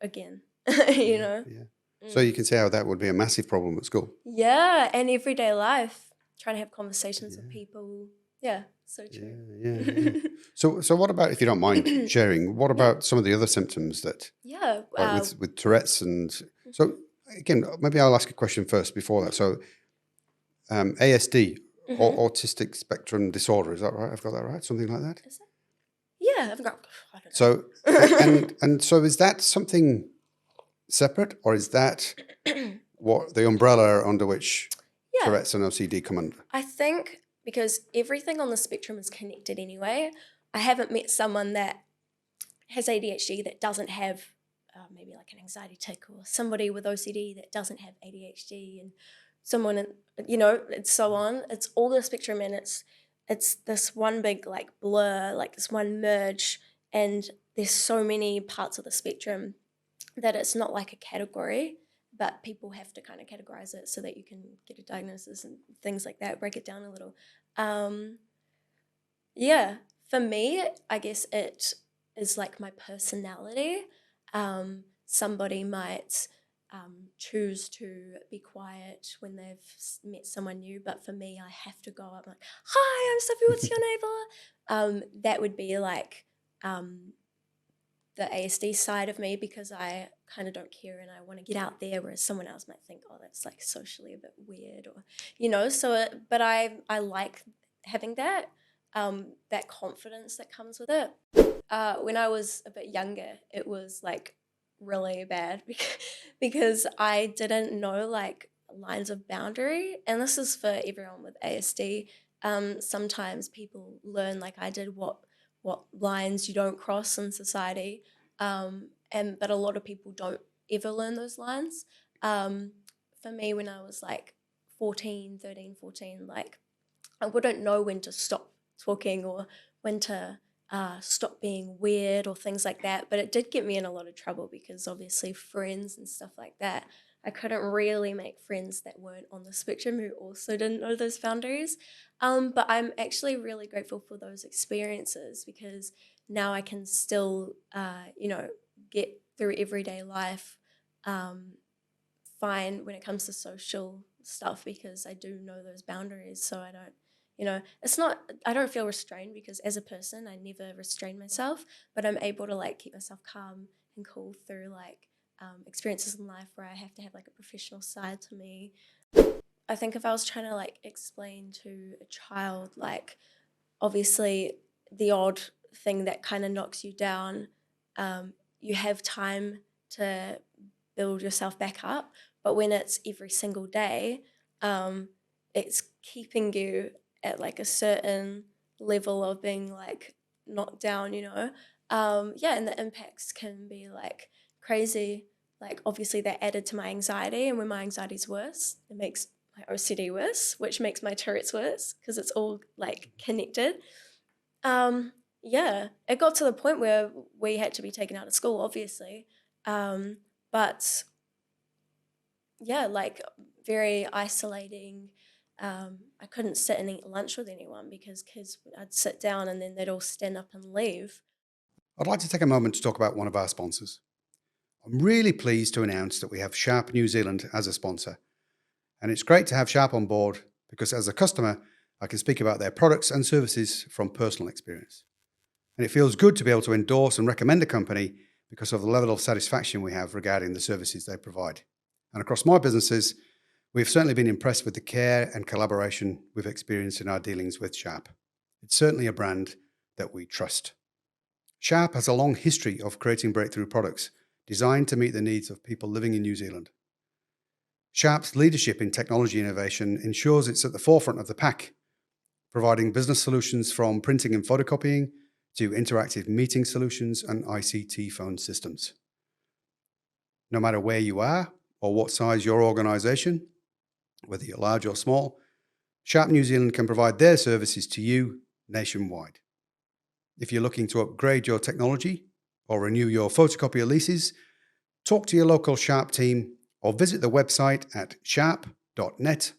again, you know? Yeah. So you can see how that would be a massive problem at school. Yeah, and everyday life, trying to have conversations with people. Yeah, so true. Yeah. So what about, if you don't mind sharing, what about some of the other symptoms that, Yeah. like with Tourette's and, so again, maybe I'll ask a question first before that. So ASD, autistic spectrum disorder, is that right? I've got that right? Something like that? Is it? Yeah, I've got, I don't know. So, and so is that something separate, or is that what the umbrella under which Tourette's and OCD come under? I think because everything on the spectrum is connected anyway. I haven't met someone that has ADHD that doesn't have maybe like an anxiety tic, or somebody with OCD that doesn't have ADHD, and someone, you know, and so on. It's all the spectrum, and it's this one big like blur, like this one merge, and there's so many parts of the spectrum that it's not like a category, but people have to kind of categorize it so that you can get a diagnosis and things like that, break it down a little. Yeah, for me, I guess it is like my personality. Somebody might choose to be quiet when they've met someone new, but for me, I have to go up like, hi, I'm Sophie, what's your neighbor? That would be like the ASD side of me, because I kind of don't care and I want to get out there, whereas someone else might think, oh, that's like socially a bit weird, or, you know, so, but I like having that, that confidence that comes with it. When I was a bit younger, it was like really bad because I didn't know like lines of boundary, and this is for everyone with ASD. Sometimes people learn, like I did, what lines you don't cross in society, but a lot of people don't ever learn those lines. For me, when I was like 14, like I wouldn't know when to stop talking or when to stop being weird or things like that, but it did get me in a lot of trouble, because obviously friends and stuff like that, I couldn't really make friends that weren't on the spectrum who also didn't know those boundaries. But I'm actually really grateful for those experiences, because now I can still, you know, get through everyday life fine when it comes to social stuff, because I do know those boundaries. So I don't, you know, it's not, I don't feel restrained, because as a person, I never restrain myself, but I'm able to like keep myself calm and cool through like experiences in life where I have to have like a professional side to me. I think if I was trying to like explain to a child, like obviously the odd thing that kind of knocks you down, you have time to build yourself back up. But when it's every single day, it's keeping you at like a certain level of being like knocked down, you know? Yeah, and the impacts can be like crazy. Like obviously they're added to my anxiety, and when my anxiety's worse, it makes my OCD worse, which makes my Tourette's worse, because it's all like connected. Yeah, it got to the point where we had to be taken out of school, obviously. But yeah, like very isolating. I couldn't sit and eat lunch with anyone because I'd sit down and then they'd all stand up and leave. I'd like to take a moment to talk about one of our sponsors. I'm really pleased to announce that we have Sharp New Zealand as a sponsor. And it's great to have Sharp on board because as a customer, I can speak about their products and services from personal experience. And it feels good to be able to endorse and recommend a company because of the level of satisfaction we have regarding the services they provide. And across my businesses, we've certainly been impressed with the care and collaboration we've experienced in our dealings with Sharp. It's certainly a brand that we trust. Sharp has a long history of creating breakthrough products designed to meet the needs of people living in New Zealand. Sharp's leadership in technology innovation ensures it's at the forefront of the pack, providing business solutions from printing and photocopying to interactive meeting solutions and ICT phone systems. No matter where you are or what size your organisation, whether you're large or small, Sharp New Zealand can provide their services to you nationwide. If you're looking to upgrade your technology or renew your photocopier leases, talk to your local Sharp team or visit the website at sharp.net.nz.